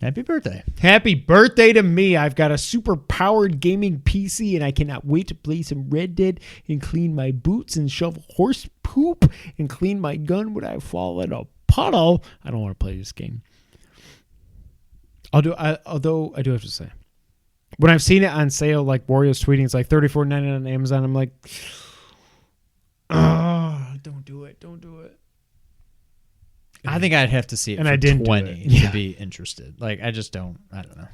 Happy birthday. Happy birthday to me. I've got a super powered gaming PC and I cannot wait to play some Red Dead and clean my boots and shovel horse poop and clean my gun when I fall in a puddle. I don't want to play this game. Although I do have to say, when I've seen it on sale, like Wario's tweeting, it's like $34.99 on Amazon. I'm like, oh, don't do it. I think I'd have to see it And for I didn't do 20 it. to be interested. Like, I don't know.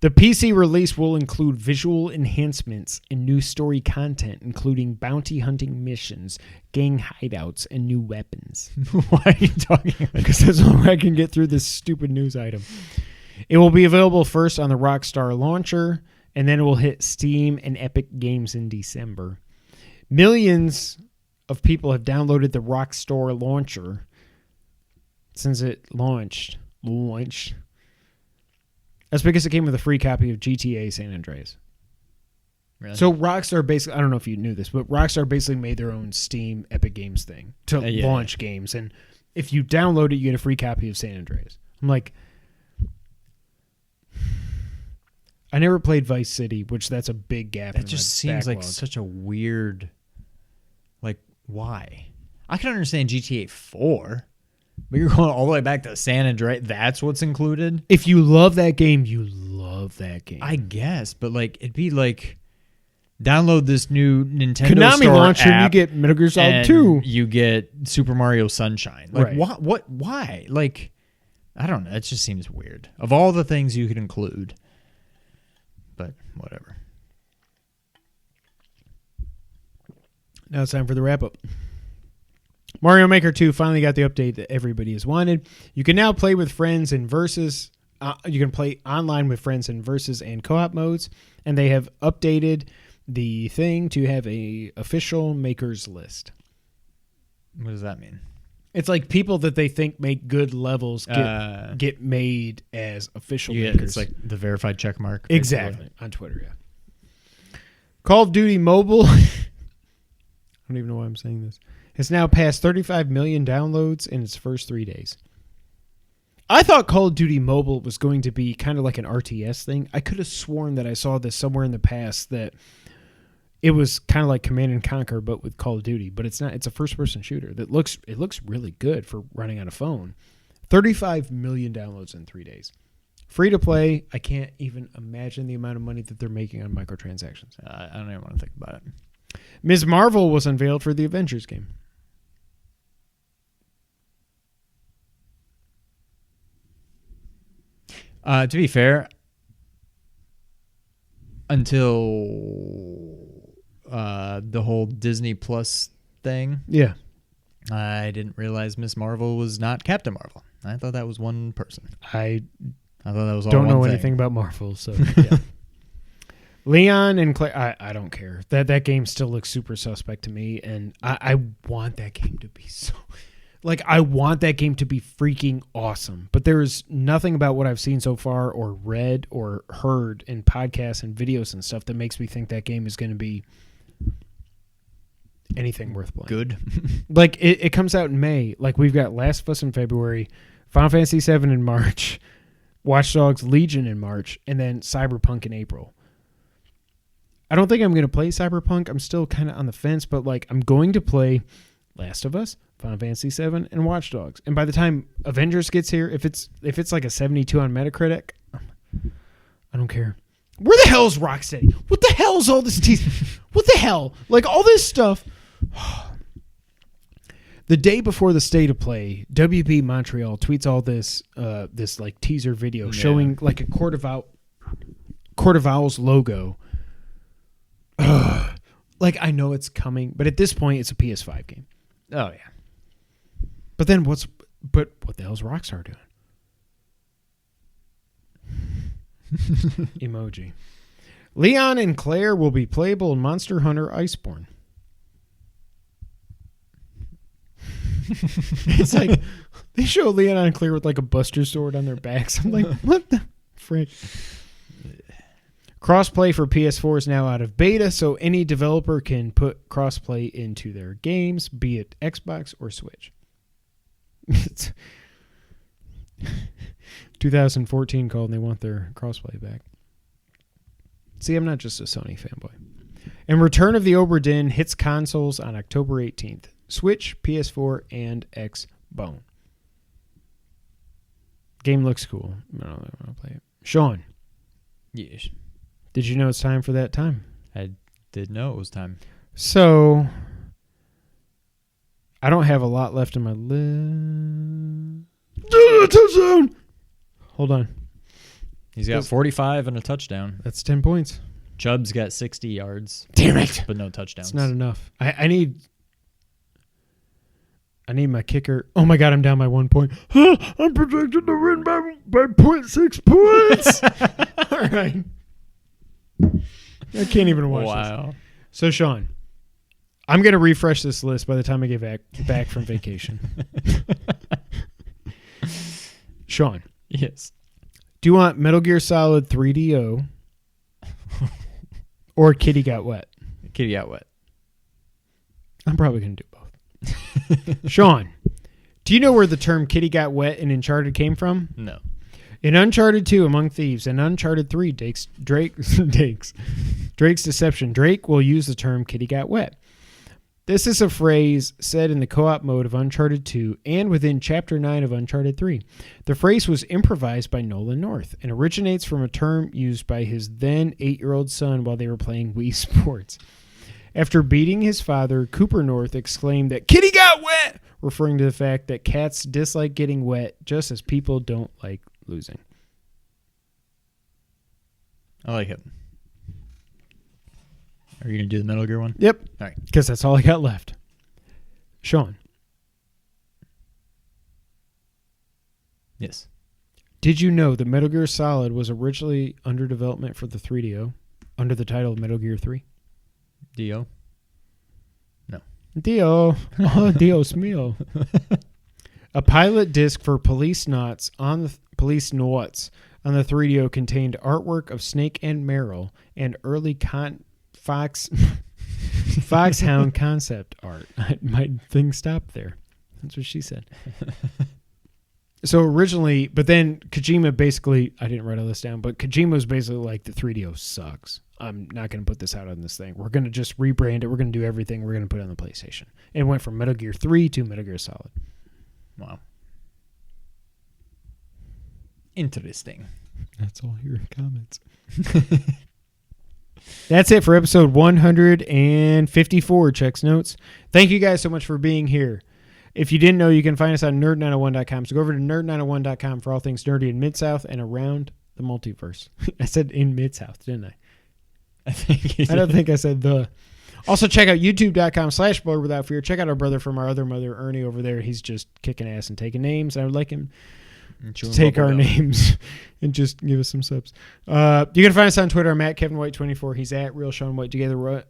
The PC release will include visual enhancements and new story content, including bounty hunting missions, gang hideouts, and new weapons. Why are you talking about Because that's the only way I can get through this stupid news item. It will be available first on the Rockstar launcher, and then it will hit Steam and Epic Games in December. Millions of people have downloaded the Rockstar launcher since it launched. That's because it came with a free copy of GTA San Andreas. Really? So Rockstar basically, I don't know if you knew this, but Rockstar basically made their own Steam Epic Games thing to launch games. And if you download it, you get a free copy of San Andreas. I'm like, I never played Vice City, which that's a big gap. That just seems backlog. like such a weird, like, why? I can understand GTA 4, but you're going all the way back to San Andreas. That's what's included? If you love that game, you love that game. I guess, but like, it'd be like, download this new Nintendo Konami Store launcher, and you app get Metal Gear Solid and 2. you get Super Mario Sunshine. Like, Right. why? Like, I don't know. It just seems weird. Of all the things you could include, but whatever. Now it's time for the wrap-up. Mario Maker 2 finally got the update that everybody has wanted. You can now play with friends in Versus. You can play online with friends in Versus and co-op modes, and they have updated the thing to have a official makers list. What does that mean? It's like people that they think make good levels get made as official makers. It's like the verified check mark. Exactly. Basically. On Twitter, yeah. Call of Duty Mobile, I don't even know why I'm saying this, has now passed 35 million downloads in its first 3 days. I thought Call of Duty Mobile was going to be kind of like an RTS thing. I could have sworn that I saw this somewhere in the past that it was kind of like Command and Conquer, but with Call of Duty. But it's not. It's a first-person shooter that looks really good for running on a phone. 35 million downloads in 3 days. Free to play. I can't even imagine the amount of money that they're making on microtransactions. I don't even want to think about it. Ms. Marvel was unveiled for the Avengers game. To be fair, until the whole Disney Plus thing, Yeah. I didn't realize Miss Marvel was not Captain Marvel. I thought that was one person. I I thought that was all don't one know thing. anything about Marvel, so yeah. Leon and Claire, I don't care. That game still looks super suspect to me, and I want that game to be so... Like, I want that game to be freaking awesome, but there's nothing about what I've seen so far or read or heard in podcasts and videos and stuff that makes me think that game is going to be anything worth playing. Good. Like, it comes out in May. Like, we've got Last of Us in February, Final Fantasy VII in March, Watch Dogs Legion in March, and then Cyberpunk in April. I don't think I'm going to play Cyberpunk. I'm still kind of on the fence, but, like, I'm going to play Last of Us, Final Fantasy VII, and Watch Dogs. And by the time Avengers gets here, if it's like a 72 on Metacritic, I don't care. Where the hell is Rocksteady? What the hell is all this What the hell? Like, all this stuff. The day before the State of Play, WB Montreal tweets all this this like teaser video showing like a Court of Owls logo. Like, I know it's coming, but at this point it's a PS5 game. Oh yeah. But then what the hell's Rockstar doing? Emoji. Leon and Claire will be playable in Monster Hunter Iceborne. It's like they show Leon and Claire with like a Buster sword on their backs. I'm like, what the frick? Crossplay for PS4 is now out of beta, so any developer can put crossplay into their games, be it Xbox or Switch. 2014 called and they want their crossplay back. See, I'm not just a Sony fanboy. And Return of the Obra Dinn hits consoles on October 18th. Switch, PS4, and Xbone. Game looks cool. I don't really want to play it. Sean, Yes. did you know it's time for that time? I did know it was time. So, I don't have a lot left in my list. Touchdown! Hold on. He's got 45 and a touchdown. That's 10 points. Chubb's got 60 yards. Damn it. But no touchdowns. It's not enough. I need my kicker. Oh my God, I'm down by 1 point. I'm projected to win by 0.6 points. All right. I can't even watch this. So, Sean, I'm going to refresh this list by the time I get back from vacation. Sean. Yes. Do you want Metal Gear Solid 3DO or Kitty Got Wet? Kitty got wet. I'm probably going to do both. Sean, do you know where the term Kitty Got Wet in Uncharted came from? No. In Uncharted 2, Among Thieves, and Uncharted 3, Drake's Deception, Drake will use the term Kitty Got Wet. This is a phrase said in the co-op mode of Uncharted 2 and within Chapter 9 of Uncharted 3. The phrase was improvised by Nolan North and originates from a term used by his then 8-year-old son while they were playing Wii Sports. After beating his father, Cooper North exclaimed that Kitty got wet, referring to the fact that cats dislike getting wet just as people don't like losing. I like it. Are you going to do the Metal Gear one? Yep. All right. Because that's all I got left. Sean. Yes. Did you know that Metal Gear Solid was originally under development for the 3DO under the title of Metal Gear 3? Dio? No. Dio. Oh, Dios mío. A pilot disc for Police Knots on the 3DO contained artwork of Snake and Meryl and early Foxhound concept art. My thing stopped there. That's what she said. So originally, but then Kojima basically, I didn't write all this down, but Kojima was basically like, the 3DO sucks. I'm not going to put this out on this thing. We're going to just rebrand it. We're going to do everything. We're going to put it on the PlayStation. And it went from Metal Gear 3 to Metal Gear Solid. Wow. Interesting. That's all your comments. That's it for episode 154, Checks Notes. Thank you guys so much for being here. If you didn't know, you can find us on nerd901.com. So go over to nerd901.com for all things nerdy in Mid-South and around the multiverse. I said in Mid-South, didn't I? I don't think I said the. Also, check out youtube.com/Blur Without Fear. Check out our brother from our other mother, Ernie, over there. He's just kicking ass and taking names. I would like him to take our names and just give us some subs. You can find us on Twitter. I'm at KevinWhite24. He's at Real Sean White. Together,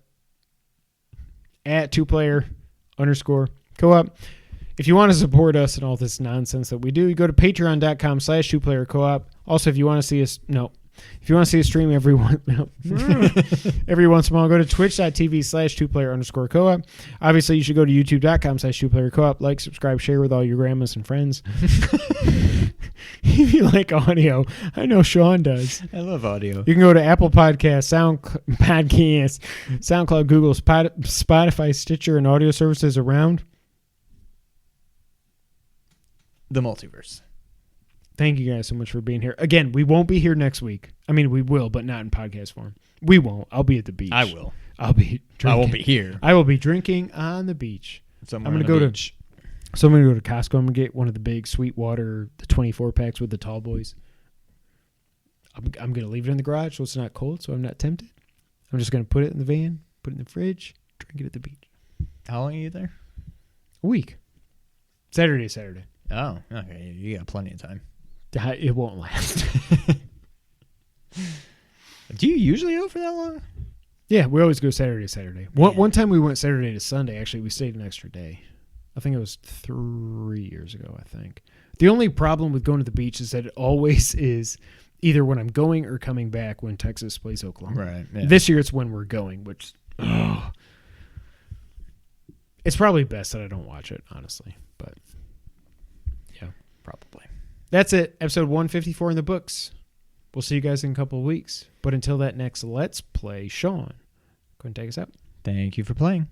at 2player_co-op. If you want to support us and all this nonsense that we do, you go to patreon.com/2playercoop. Also, if you want to see us, if you want to see us stream every once in a while, go to twitch.tv/2player_co-op. Obviously, you should go to youtube.com/2playercoop. Like, subscribe, share with all your grandmas and friends. If you like audio, I know Sean does. I love audio. You can go to Apple Podcasts, SoundCloud, Google, Spotify, Stitcher, and audio services around the multiverse. Thank you guys so much for being here. Again, we won't be here next week. I mean, we will, but not in podcast form. We won't. I'll be at the beach. I will. I'll be drinking. I won't be here. I will be drinking on the beach. I'm going to go to Costco. I'm going to get one of the big Sweetwater, the 24 packs with the tall boys. I'm going to leave it in the garage so it's not cold, so I'm not tempted. I'm just going to put it in the van, put it in the fridge, drink it at the beach. How long are you there? A week. Saturday. Oh, okay. You got plenty of time. It won't last. Do you usually go for that long? Yeah, we always go Saturday. One time we went Saturday to Sunday. Actually, we stayed an extra day. I think it was 3 years ago, I think. The only problem with going to the beach is that it always is either when I'm going or coming back when Texas plays Oklahoma. Right. Yeah. This year it's when we're going, which it's probably best that I don't watch it, honestly. But yeah, probably. That's it. Episode 154 in the books. We'll see you guys in a couple of weeks. But until that next Let's Play, Sean, go ahead and take us out. Thank you for playing.